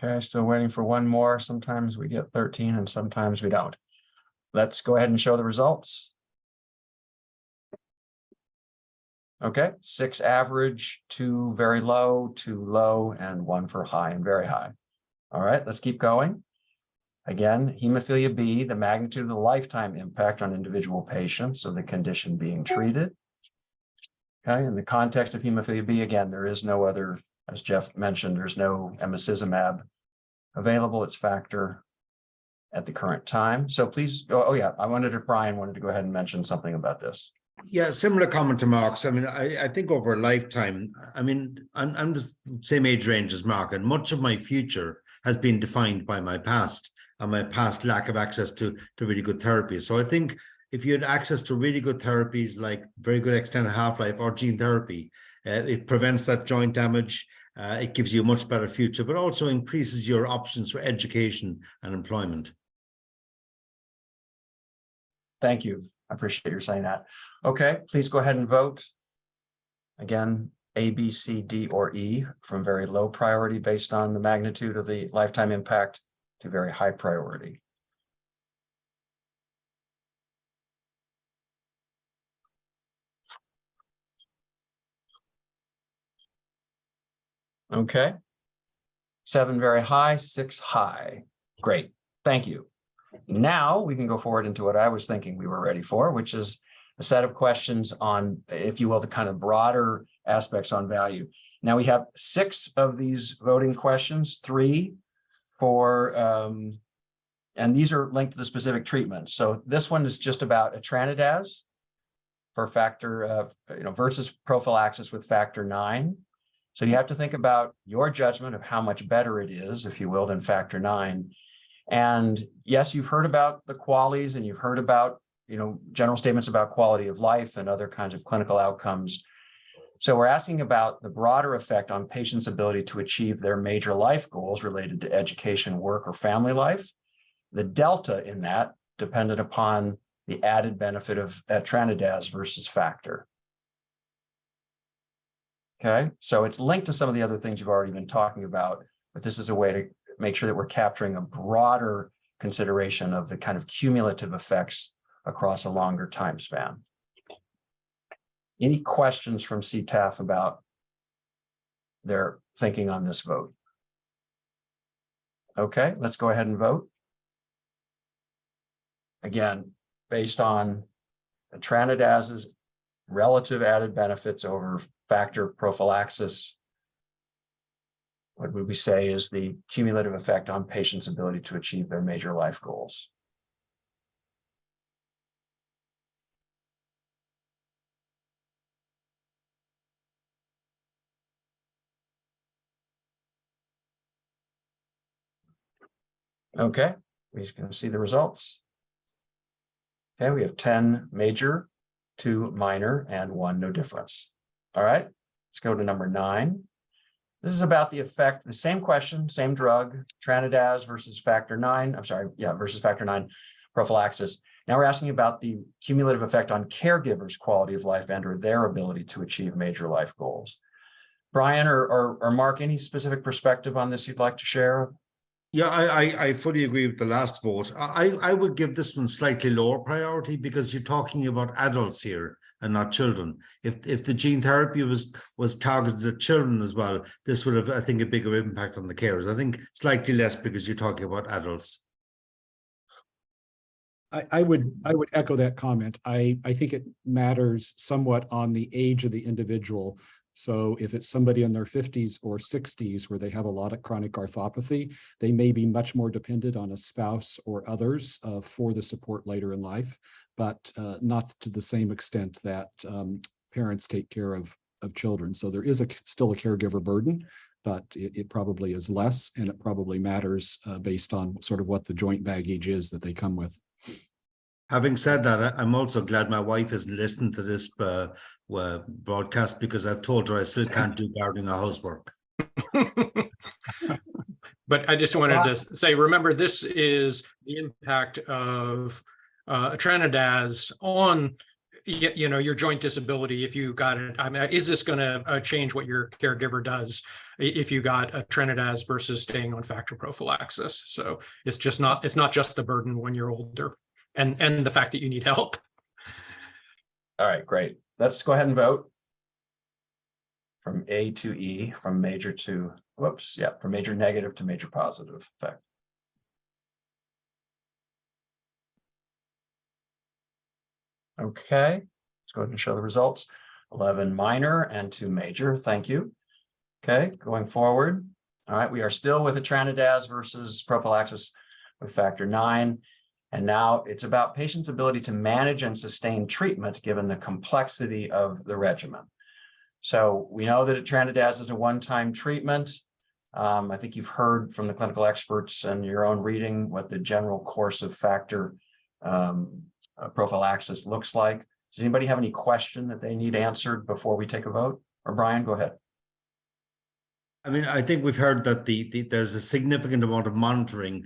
Okay, still waiting for one more. Sometimes we get 13 and sometimes we don't. Let's go ahead and show the results. Okay, 6 average, 2 very low, 2 low, and 1 for high and very high. All right, let's keep going. Again, hemophilia B, the magnitude of the lifetime impact on individual patients of the condition being treated. Okay, in the context of hemophilia B, again, there is no other, as Jeff mentioned, there's no emicizumab available. It's factor at the current time. So please, oh yeah, I wondered if Brian wanted to go ahead and mention something about this. Yeah, similar comment to Mark's. I mean, I think over a lifetime, I mean, I'm the same age range as Mark, and much of my future has been defined by my past and my past lack of access to really good therapies. So I think if you had access to really good therapies like very good extended half-life or gene therapy, it prevents that joint damage. It gives you a much better future, but also increases your options for education and employment. Thank you. I appreciate your saying that. Okay, please go ahead and vote. Again, A, B, C, D, or E from very low priority based on the magnitude of the lifetime impact to very high priority. Okay. 7 very high, 6 high. Great. Thank you. Now we can go forward into what I was thinking we were ready for, which is a set of questions on, if you will, the kind of broader aspects on value. Now we have 6 of these voting questions, 3 for, and these are linked to the specific treatment. So this one is just about etranadaz for factor, versus prophylaxis with factor 9. So you have to think about your judgment of how much better it is, if you will, than factor 9. And yes, you've heard about the qualities and you've heard about, general statements about quality of life and other kinds of clinical outcomes. So we're asking about the broader effect on patients' ability to achieve their major life goals related to education, work, or family life. The delta in that dependent upon the added benefit of etranadaz versus factor. Okay, so it's linked to some of the other things you've already been talking about, but this is a way to make sure that we're capturing a broader consideration of the kind of cumulative effects across a longer time span. Any questions from CTAF about their thinking on this vote? Okay, let's go ahead and vote. Again, based on etranadaz's relative added benefits over factor prophylaxis, what would we say is the cumulative effect on patients' ability to achieve their major life goals? Okay, we're going to see the results. Okay, we have 10 major, 2 minor, and 1 no difference. All right, let's go to number 9. This is about the effect, the same question, same drug, etranadaz versus factor 9, versus factor 9 prophylaxis. Now we're asking about the cumulative effect on caregivers' quality of life and or their ability to achieve major life goals. Brian or Mark, any specific perspective on this you'd like to share? Yeah, I fully agree with the last vote. I would give this one slightly lower priority because you're talking about adults here and not children. If the gene therapy was targeted at children as well, this would have, I think, a bigger impact on the carers. I think slightly less because you're talking about adults. I would echo that comment. I think it matters somewhat on the age of the individual. So if it's somebody in their 50s or 60s where they have a lot of chronic arthropathy, they may be much more dependent on a spouse or others for the support later in life, but not to the same extent that parents take care of children. So there is still a caregiver burden, but it probably is less, and it probably matters based on sort of what the joint baggage is that they come with. Having said that, I'm also glad my wife isn't listening to this broadcast because I've told her I still can't do gardening or housework. But I just wanted to say, remember, this is the impact of etranadaz on your joint disability. If you got it, I mean, is this going to change what your caregiver does if you got etranadaz versus staying on factor prophylaxis? So it's not just the burden when you're older. And the fact that you need help. All right, great. Let's go ahead and vote from A to E, from major to whoops, yeah, from major negative to major positive effect. Okay, let's go ahead and show the results. 11 minor and 2 major, thank you. Okay, going forward. All right, we are still with etranodaz versus prophylaxis with factor 9. And now it's about patients' ability to manage and sustain treatment given the complexity of the regimen. So we know that etranodaz is a one-time treatment. I think you've heard from the clinical experts and your own reading what the general course of factor prophylaxis looks like. Does anybody have any question that they need answered before we take a vote? Or Brian, go ahead. I mean, I think we've heard that there's a significant amount of monitoring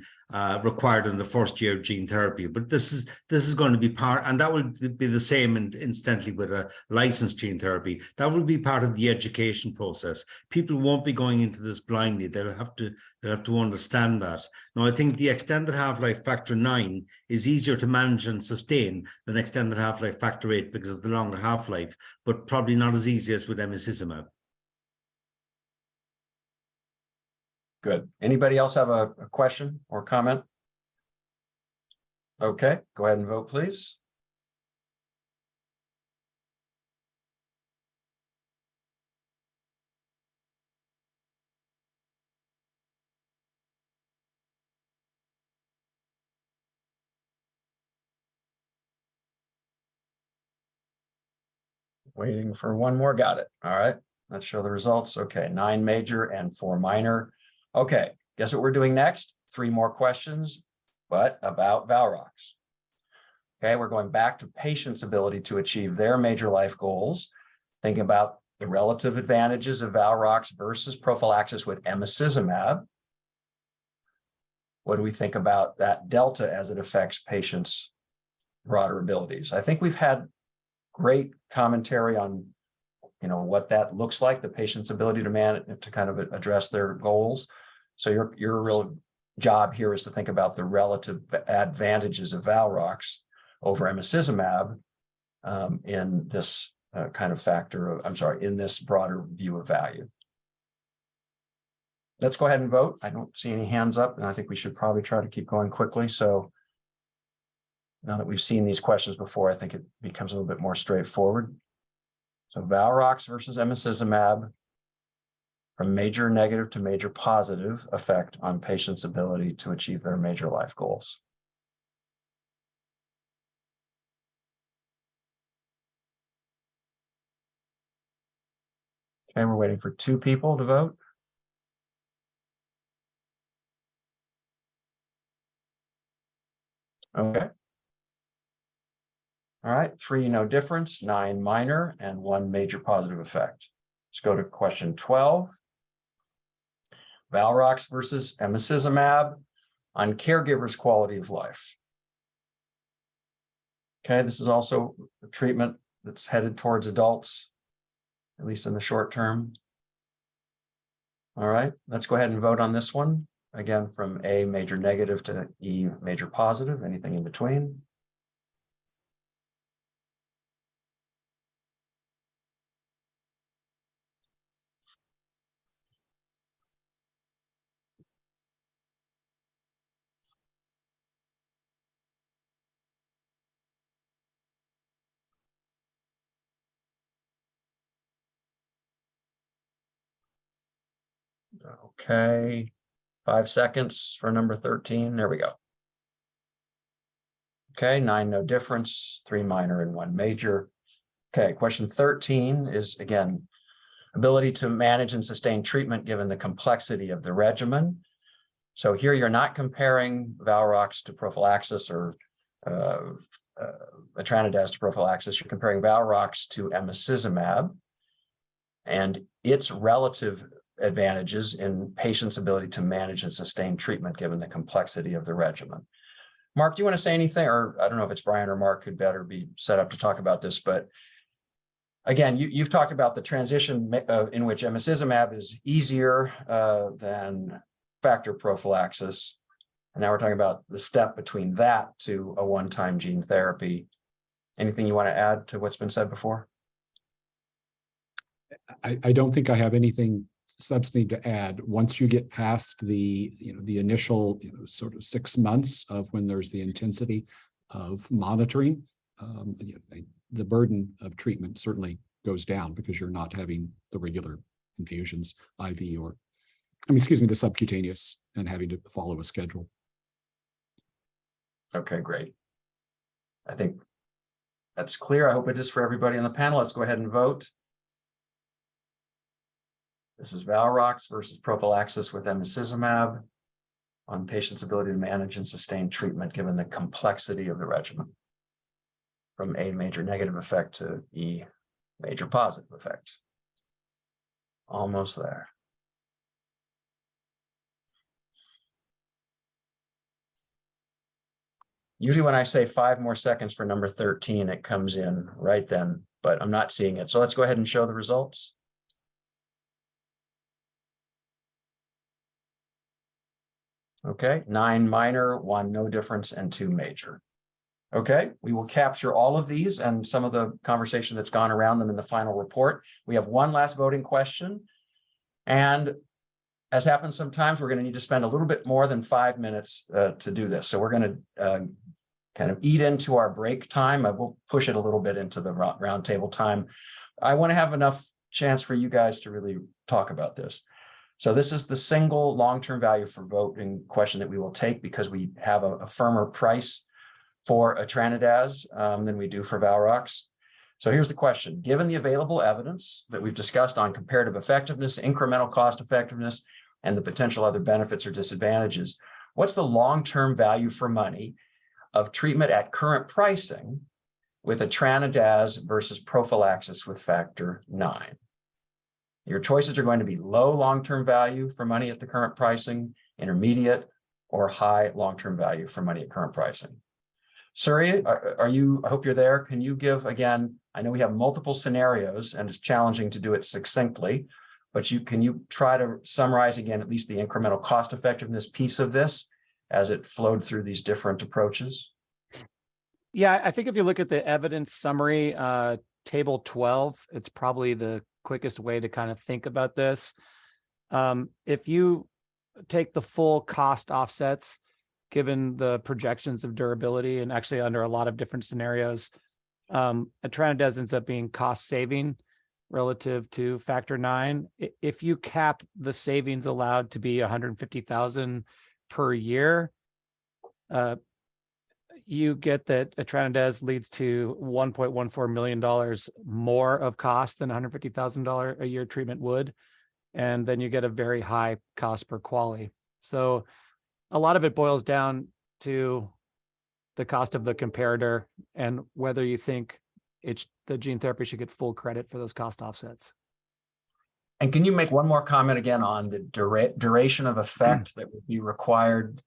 required in the first year of gene therapy, but this is going to be part, and that will be the same incidentally with a licensed gene therapy. That will be part of the education process. People won't be going into this blindly. They'll have to understand that. Now, I think the extended half-life factor 9 is easier to manage and sustain than extended half-life factor 8 because of the longer half-life, but probably not as easy as with emicizumab. Good. Anybody else have a question or comment? Okay, go ahead and vote, please. Waiting for one more. Got it. All right, let's show the results. Okay, 9 major and 4 minor. Okay, guess what we're doing next? 3 more questions, but about Valrox. Okay, we're going back to patients' ability to achieve their major life goals. Think about the relative advantages of Valrox versus prophylaxis with emicizumab. What do we think about that delta as it affects patients' broader abilities? I think we've had great commentary on, what that looks like, the patient's ability to manage, to kind of address their goals. So your real job here is to think about the relative advantages of Valrox over emicizumab in this kind of factor, in this broader view of value. Let's go ahead and vote. I don't see any hands up, and I think we should probably try to keep going quickly. So now that we've seen these questions before, I think it becomes a little bit more straightforward. So Valrox versus emicizumab, from major negative to major positive effect on patients' ability to achieve their major life goals. Okay, we're waiting for 2 people to vote. Okay. All right, 3 no difference, 9 minor, and 1 major positive effect. Let's go to question 12. Valrox versus emicizumab on caregivers' quality of life. Okay, this is also a treatment that's headed towards adults, at least in the short term. All right, let's go ahead and vote on this one. Again, from A major negative to E major positive, anything in between. Okay, 5 seconds for number 13. There we go. Okay, 9 no difference, 3 minor and 1 major. Okay, question 13 is, again, ability to manage and sustain treatment given the complexity of the regimen. So here you're not comparing Valrox to prophylaxis or etranodaz to prophylaxis. You're comparing Valrox to emicizumab and its relative advantages in patients' ability to manage and sustain treatment given the complexity of the regimen. Mark, do you want to say anything? Or I don't know if it's Brian or Mark who'd better be set up to talk about this, but again, you've talked about the transition in which emicizumab is easier than factor prophylaxis. And now we're talking about the step between that to a one-time gene therapy. Anything you want to add to what's been said before? I don't think I have anything subs need to add, once you get past the, the initial, sort of 6 months of when there's the intensity of monitoring, the burden of treatment certainly goes down because you're not having the regular infusions, IV or, the subcutaneous, and having to follow a schedule. Okay, great. I think that's clear. I hope it is for everybody on the panel. Let's go ahead and vote. This is Valrox versus prophylaxis with emicizumab on patients' ability to manage and sustain treatment given the complexity of the regimen, from A major negative effect to E major positive effect. Almost there. Usually when I say 5 more seconds for number 13, it comes in right then, but I'm not seeing it. So let's go ahead and show the results. Okay, 9 minor, 1 no difference, and 2 major. Okay, we will capture all of these and some of the conversation that's gone around them in the final report. We have one last voting question. And as happens sometimes, we're going to need to spend a little bit more than 5 minutes to do this. So we're going to kind of eat into our break time. I will push it a little bit into the round table time. I want to have enough chance for you guys to really talk about this. So this is the single long-term value for voting question that we will take because we have a firmer price for etranadaz than we do for Valrox. So here's the question. Given the available evidence that we've discussed on comparative effectiveness, incremental cost effectiveness, and the potential other benefits or disadvantages, what's the long-term value for money of treatment at current pricing with etranadaz versus prophylaxis with factor 9? Your choices are going to be low long-term value for money at the current pricing, intermediate, or high long-term value for money at current pricing. Surya, I hope you're there. Can you give, again, I know we have multiple scenarios and it's challenging to do it succinctly, but can you try to summarize again, at least the incremental cost effectiveness piece of this as it flowed through these different approaches? Yeah, I think if you look at the evidence summary, table 12, it's probably the quickest way to kind of think about this. If you take the full cost offsets, given the projections of durability and actually under a lot of different scenarios, etranadaz ends up being cost saving relative to factor 9. If you cap the savings allowed to be 150,000 per year, you get that etranadaz leads to $1.14 million more of cost than $150,000 a year treatment would. And then you get a very high cost per quality. So a lot of it boils down to the cost of the comparator and whether you think the gene therapy should get full credit for those cost offsets. And can you make one more comment again on the duration of effect that would be required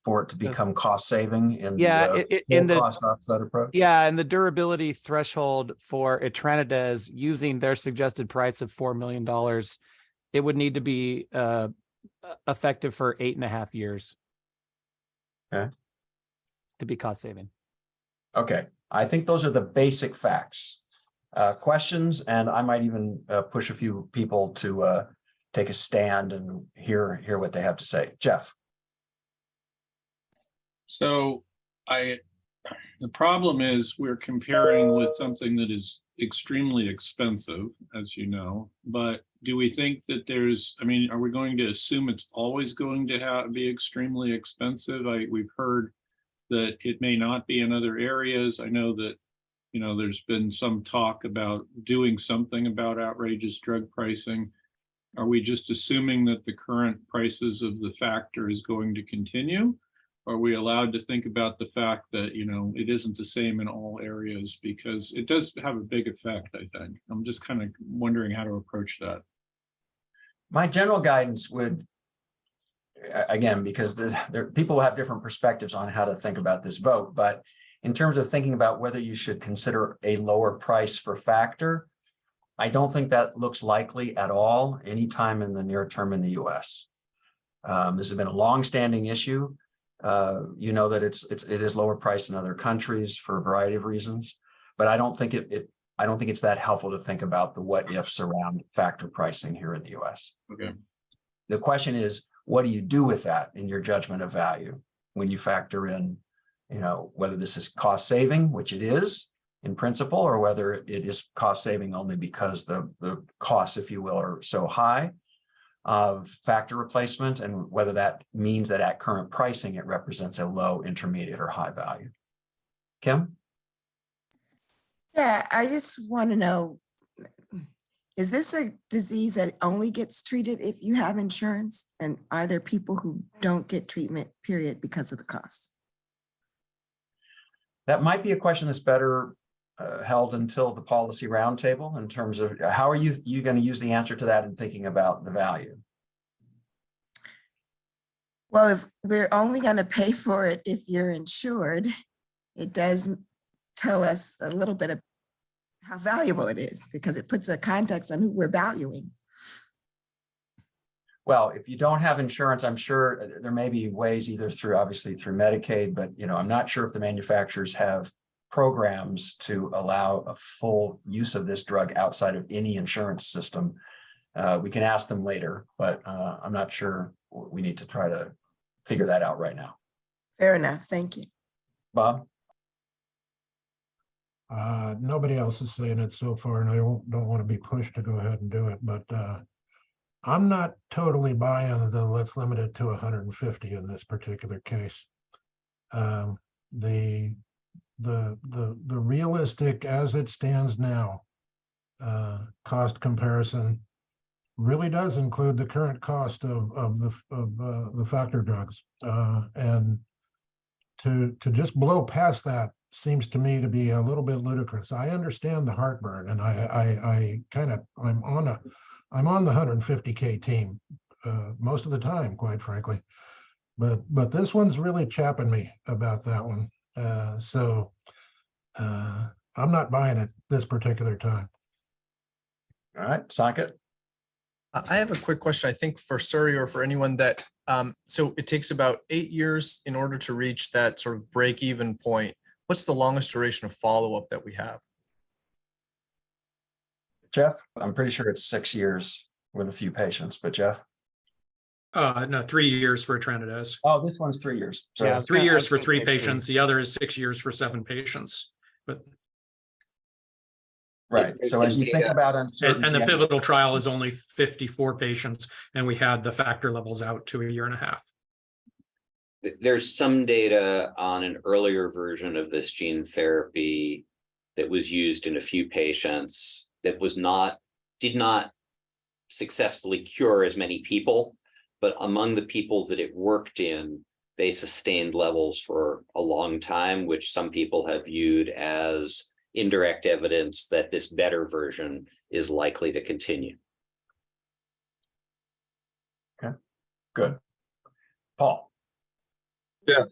for it to become cost saving in the cost offset approach? Yeah, and the durability threshold for etranadaz using their suggested price of $4 million, it would need to be effective for 8.5 years. Okay. To be cost saving. Okay, I think those are the basic facts. Questions, and I might even push a few people to take a stand and hear what they have to say. Jeff. So the problem is we're comparing with something that is extremely expensive, as you know, but do we think that are we going to assume it's always going to be extremely expensive? We've heard that it may not be in other areas. I know that, there's been some talk about doing something about outrageous drug pricing. Are we just assuming that the current prices of the factor is going to continue? Are we allowed to think about the fact that, it isn't the same in all areas, because it does have a big effect, I think. I'm just kind of wondering how to approach that. My general guidance would, again, because people have different perspectives on how to think about this vote, but in terms of thinking about whether you should consider a lower price for factor, I don't think that looks likely at all anytime in the near term in the US. This has been a long-standing issue. That it is lower priced in other countries for a variety of reasons, but I don't think it I don't think it's that helpful to think about the what ifs around factor pricing here in the US. Okay. The question is, what do you do with that in your judgment of value when you factor in, whether this is cost saving, which it is in principle, or whether it is cost saving only because the costs, if you will, are so high of factor replacement, and whether that means that at current pricing, it represents a low, intermediate, or high value. Kim? Yeah, I just want to know, is this a disease that only gets treated if you have insurance? And are there people who don't get treatment, period, because of the cost? That might be a question that's better held until the policy roundtable, in terms of how are you going to use the answer to that in thinking about the value? Well, if we're only going to pay for it if you're insured, it does tell us a little bit of how valuable it is, because it puts a context on who we're valuing. Well, if you don't have insurance, I'm sure there may be ways, either obviously through Medicaid, but I'm not sure if the manufacturers have programs to allow a full use of this drug outside of any insurance system. We can ask them later, but I'm not sure. We need to try to figure that out right now. Fair enough. Thank you. Bob? Nobody else is saying it so far, and I don't want to be pushed to go ahead and do it, but I'm not totally buying the let's limit it to 150 in this particular case. The realistic, as it stands now, cost comparison really does include the current cost of the factor drugs, and to just blow past that seems to me to be a little bit ludicrous. I understand the heartburn, and I'm on the 150K team most of the time, quite frankly, but this one's really chapping me about that one. So I'm not buying it this particular time. All right, Saket. I have a quick question, I think for Suri or for anyone that, so it takes about 8 years in order to reach that sort of break-even point. What's the longest duration of follow-up that we have? Jeff? I'm pretty sure it's 6 years with a few patients, but Jeff? No, 3 years for Etranadez. Oh, this one's 3 years. So Yeah, 3 years for 3 patients. The other is 6 years for 7 patients. But right. So as you think about uncertainty, and the pivotal trial is only 54 patients, and we had the factor levels out to 1.5 years. There's some data on an earlier version of this gene therapy that was used in a few patients that did not successfully cure as many people, but among the people that it worked in, they sustained levels for a long time, which some people have viewed as indirect evidence that this better version is likely to continue. Okay, good. Paul? Yeah,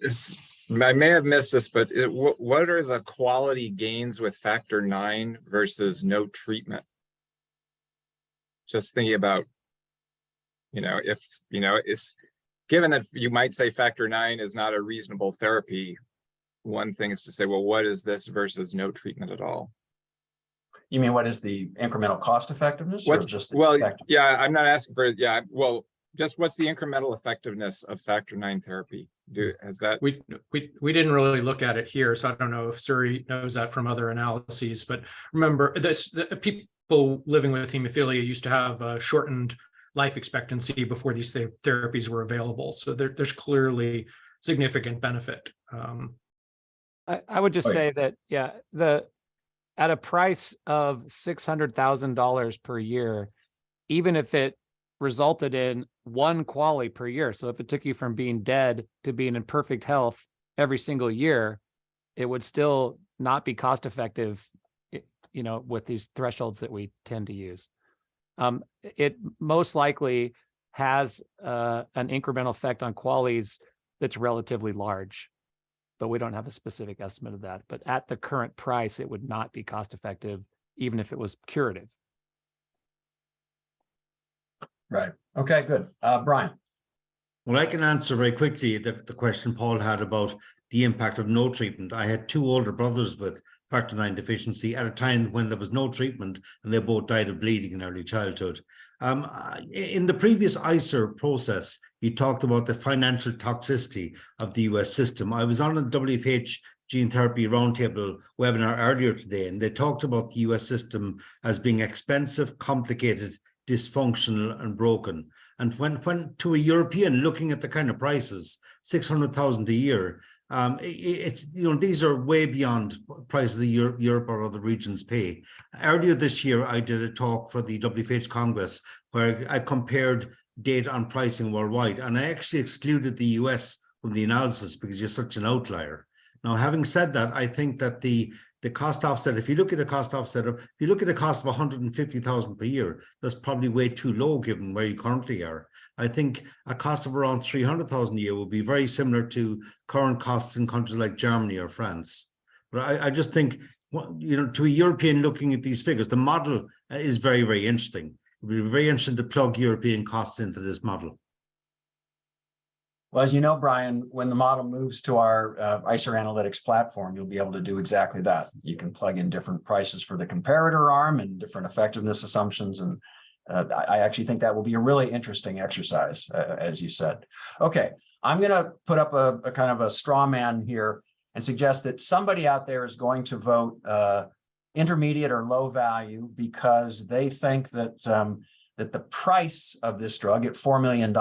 I may have missed this, but what are the quality gains with factor 9 versus no treatment? Just thinking about, it's given that you might say factor 9 is not a reasonable therapy. One thing is to say, well, what is this versus no treatment at all? You mean what is the incremental cost effectiveness? Yeah, I'm not asking for, just what's the incremental effectiveness of factor 9 therapy? We didn't really look at it here, so I don't know if Suri knows that from other analyses. But remember, the people living with hemophilia used to have a shortened life expectancy before these therapies were available. So there's clearly significant benefit. I would just say that, at a price of $600,000 per year, even if it resulted in 1 quality per year, so if it took you from being dead to being in perfect health every single year, it would still not be cost effective, with these thresholds that we tend to use. It most likely has an incremental effect on qualities that's relatively large, but we don't have a specific estimate of that. But at the current price, it would not be cost effective, even if it was curative. Right. Okay, good. Brian. Well, I can answer very quickly the question Paul had about the impact of no treatment. I had 2 older brothers with factor 9 deficiency at a time when there was no treatment and they both died of bleeding in early childhood. In the previous ICER process, you talked about the financial toxicity of the US system. I was on a WFH gene therapy roundtable webinar earlier today, and they talked about the US system as being expensive, complicated, dysfunctional, and broken. And when to a European looking at the kind of prices, 600,000 a year, it's, these are way beyond prices that Europe or other regions pay. Earlier this year, I did a talk for the WFH Congress where I compared data on pricing worldwide, and I actually excluded the US from the analysis because you're such an outlier. Now, having said that, I think that the cost offset, if you look at a cost offset, if you look at a cost of 150,000 per year, that's probably way too low given where you currently are. I think a cost of around 300,000 a year would be very similar to current costs in countries like Germany or France. But I just think, to a European looking at these figures, the model is very, very interesting. It would be very interesting to plug European costs into this model. Well, as you know, Brian, when the model moves to our ICER analytics platform, you'll be able to do exactly that. You can plug in different prices for the comparator arm and different effectiveness assumptions. And I actually think that will be a really interesting exercise, as you said. Okay, I'm going to put up a kind of a straw man here and suggest that somebody out there is going to vote intermediate or low value because they think that, that the price of this drug at $4 million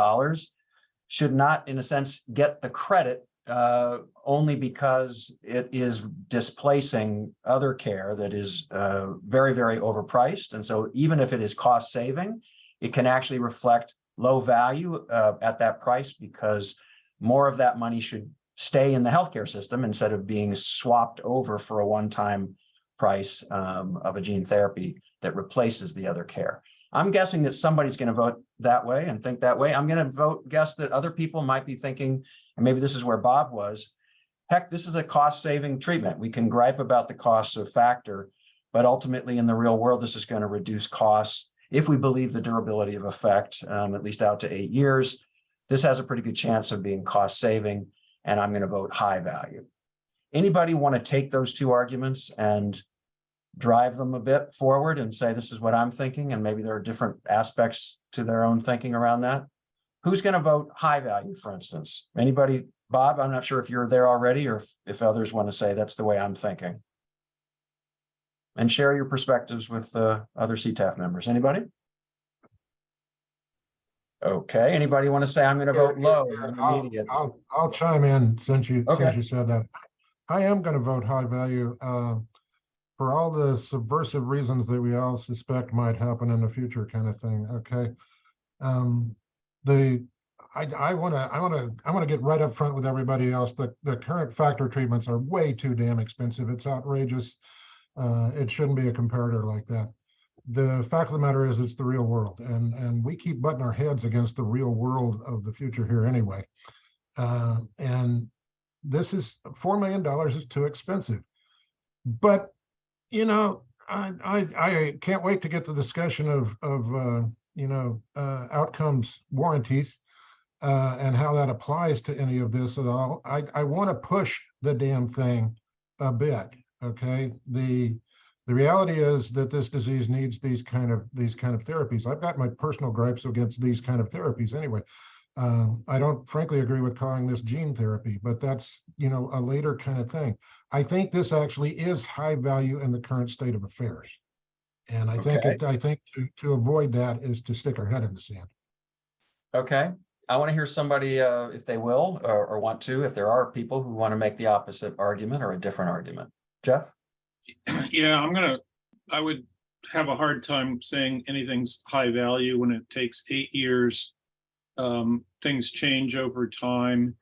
should not, in a sense, get the credit only because it is displacing other care that is very, very overpriced. And so even if it is cost saving, it can actually reflect low value at that price because more of that money should stay in the healthcare system instead of being swapped over for a one-time price of a gene therapy that replaces the other care. I'm guessing that somebody's going to vote that way and think that way. I'm going to guess that other people might be thinking, and maybe this is where Bob was, heck, this is a cost-saving treatment. We can gripe about the cost of factor, but ultimately in the real world, this is going to reduce costs. If we believe the durability of effect, at least out to 8 years, this has a pretty good chance of being cost-saving, and I'm going to vote high value. Anybody want to take those two arguments and drive them a bit forward and say, this is what I'm thinking, and maybe there are different aspects to their own thinking around that? Who's going to vote high value, for instance? Anybody? Bob, I'm not sure if you're there already or if others want to say that's the way I'm thinking. And share your perspectives with other CTAF members. Anybody? Okay, anybody want to say I'm going to vote low or intermediate? I'll chime in since you said that. I am going to vote high value for all the subversive reasons that we all suspect might happen in the future, kind of thing. Okay, I want to get right up front with everybody else. The current factor treatments are way too damn expensive. It's outrageous. It shouldn't be a comparator like that. The fact of the matter is, it's the real world, and we keep butting our heads against the real world of the future here anyway. And this is $4 million is too expensive. But I can't wait to get the discussion of outcomes warranties and how that applies to any of this at all. I want to push the damn thing a bit. Okay, the reality is that this disease needs these kind of therapies. I've got my personal gripes against these kind of therapies anyway. I don't frankly agree with calling this gene therapy, but that's a later kind of thing. I think this actually is high value in the current state of affairs, and I think to avoid that is to stick our head in the sand. Okay, I want to hear somebody if they will or want to, if there are people who want to make the opposite argument or a different argument. Jeff? Yeah, I would have a hard time saying anything's high value when it takes 8 years. Things change over time.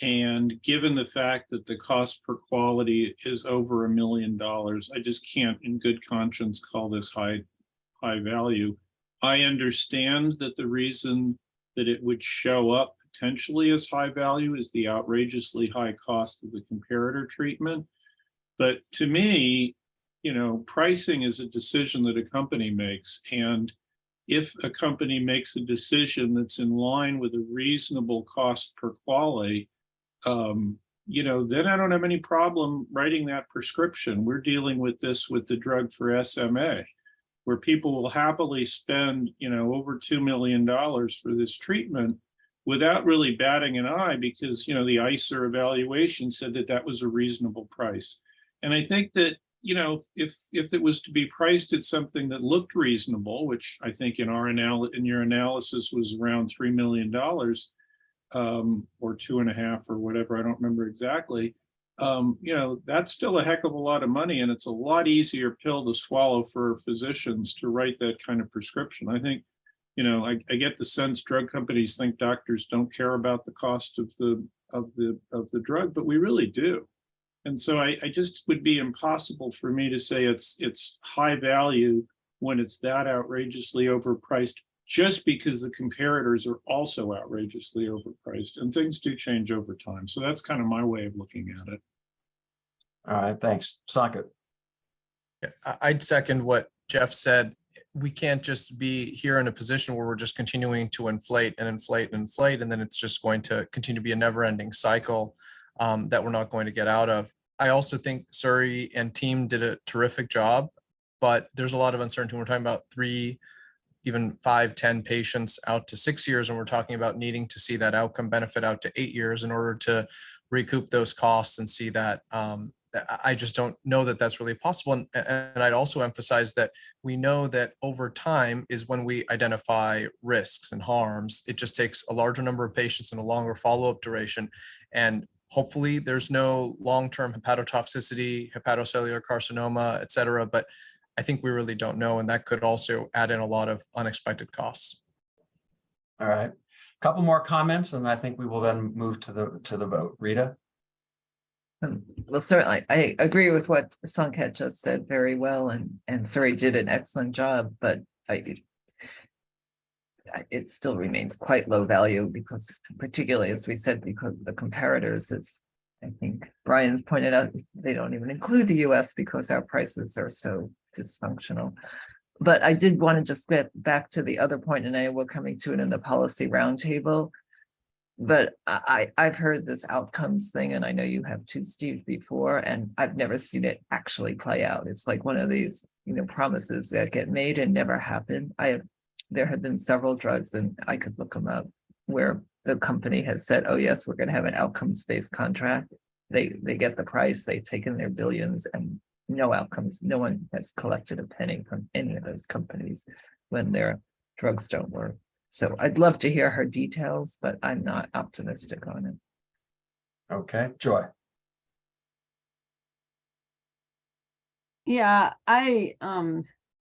And given the fact that the cost per quality is over $1 million, I just can't in good conscience call this high value. I understand that the reason that it would show up potentially as high value is the outrageously high cost of the comparator treatment. But to me, pricing is a decision that a company makes. And if a company makes a decision that's in line with a reasonable cost per quality, then I don't have any problem writing that prescription. We're dealing with this with the drug for SMA, where people will happily spend, over $2 million for this treatment without really batting an eye because, the ICER evaluation said that that was a reasonable price. And I think that, if it was to be priced at something that looked reasonable, which I think in your analysis was around $3 million, or 2.5 or whatever, I don't remember exactly. That's still a heck of a lot of money, and it's a lot easier pill to swallow for physicians to write that kind of prescription. I think, I get the sense drug companies think doctors don't care about the cost of the drug, but we really do. And so I just would be impossible for me to say it's high value when it's that outrageously overpriced, just because the comparators are also outrageously overpriced, and things do change over time. So that's kind of my way of looking at it. All right, thanks. Saket. I'd second what Jeff said. We can't just be here in a position where we're just continuing to inflate and inflate and inflate, and then it's just going to continue to be a never-ending cycle that we're not going to get out of. I also think Surrey and team did a terrific job, but there's a lot of uncertainty. We're talking about 3, even 5, 10 patients out to 6 years, and we're talking about needing to see that outcome benefit out to 8 years in order to recoup those costs and see that. I just don't know that that's really possible. And I'd also emphasize that we know that over time is when we identify risks and harms. It just takes a larger number of patients and a longer follow-up duration. And hopefully there's no long-term hepatotoxicity, hepatocellular carcinoma, et cetera. But I think we really don't know. And that could also add in a lot of unexpected costs. All right. A couple more comments, and I think we will then move to the vote. Rita? Well, certainly, I agree with what Sanket just said very well, and Surrey did an excellent job, but it still remains quite low value because, particularly as we said, because the comparators, is, I think Brian's pointed out, they don't even include the US because our prices are so dysfunctional. But I did want to just get back to the other point, and I know we're coming to it in the policy roundtable. But I've heard this outcomes thing, and I know you have too, Steve, before, and I've never seen it actually play out. It's like one of these, promises that get made and never happen. There have been several drugs, and I could look them up, where the company has said, oh yes, we're going to have an outcomes-based contract. They get the price, they've taken their billions, and no outcomes. No one has collected a penny from any of those companies when their drugs don't work. So I'd love to hear her details, but I'm not optimistic on it. Okay, Joy. Yeah, I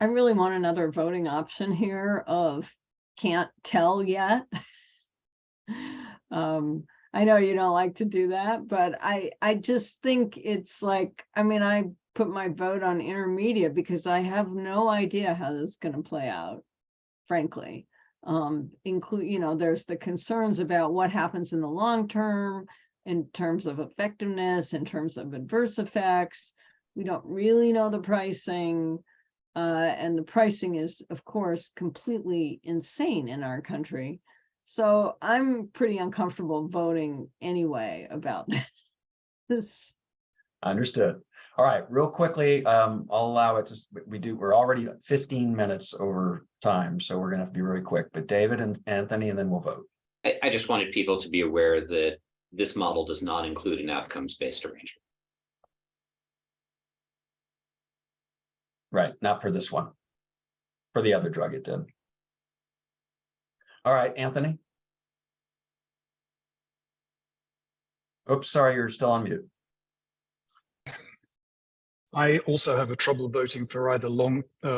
really want another voting option here of can't tell yet. I know you don't like to do that, but I just think it's like, I put my vote on intermediate because I have no idea how this is going to play out, frankly. There's the concerns about what happens in the long term in terms of effectiveness, in terms of adverse effects. We don't really know the pricing, and the pricing is, of course, completely insane in our country. So I'm pretty uncomfortable voting anyway about this. Understood. All right, real quickly, I'll allow it. We're already 15 minutes over time, so we're gonna have to be really quick. But David and Anthony, and then we'll vote. I just wanted people to be aware that this model does not include an outcomes-based arrangement. Right, not for this one. For the other drug, it did. All right, Anthony. Oops, sorry, you're still on mute. I also have a trouble voting for either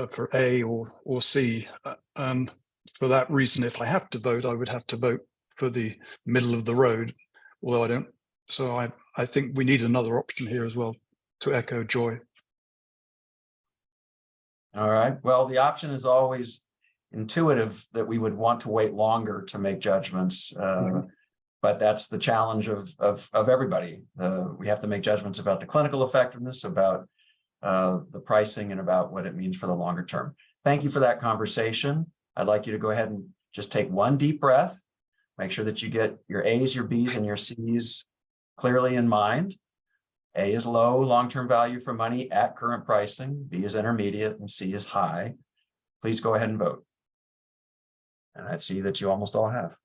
for A or C. For that reason, if I have to vote, I would have to vote for the middle of the road, although I don't. So I think we need another option here as well, to echo Joy. All right, well, the option is always intuitive that we would want to wait longer to make judgments. But that's the challenge of everybody. We have to make judgments about the clinical effectiveness, about the pricing, and about what it means for the longer term. Thank you for that conversation. I'd like you to go ahead and just take one deep breath. Make sure that you get your A's, your B's, and your C's clearly in mind. A is low long-term value for money at current pricing, B is intermediate, and C is high. Please go ahead and vote. And I see that you almost all have.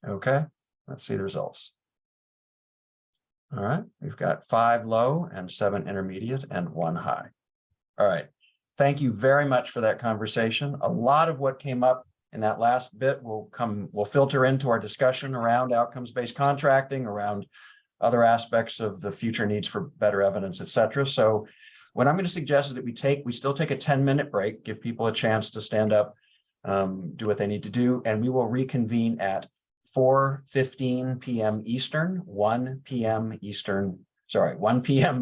Okay, let's see the results. All right, we've got 5 low and 7 intermediate and 1 high. All right, thank you very much for that conversation. A lot of what came up in that last bit will filter into our discussion around outcomes-based contracting, around other aspects of the future needs for better evidence, et cetera. So what I'm going to suggest is that we still take a 10-minute break, give people a chance to stand up, do what they need to do, and we will reconvene at 4:15 p.m. Eastern, 1 p.m.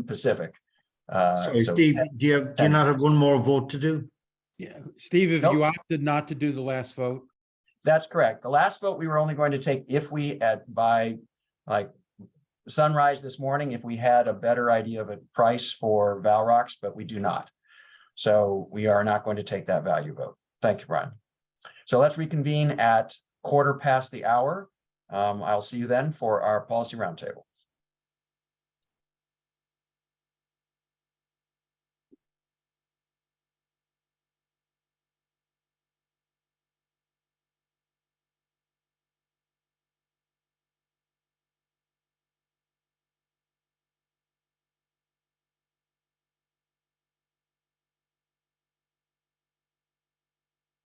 Pacific. Sorry, so Steve, do you not have one more vote to do? Yeah, Steve, if Nope. you opted not to do the last vote. That's correct. The last vote we were only going to take if we by like sunrise this morning, if we had a better idea of a price for Valrox, but we do not. So we are not going to take that value vote. Thank you, Brian. So let's reconvene at 1/4 past the hour. I'll see you then for our policy roundtable.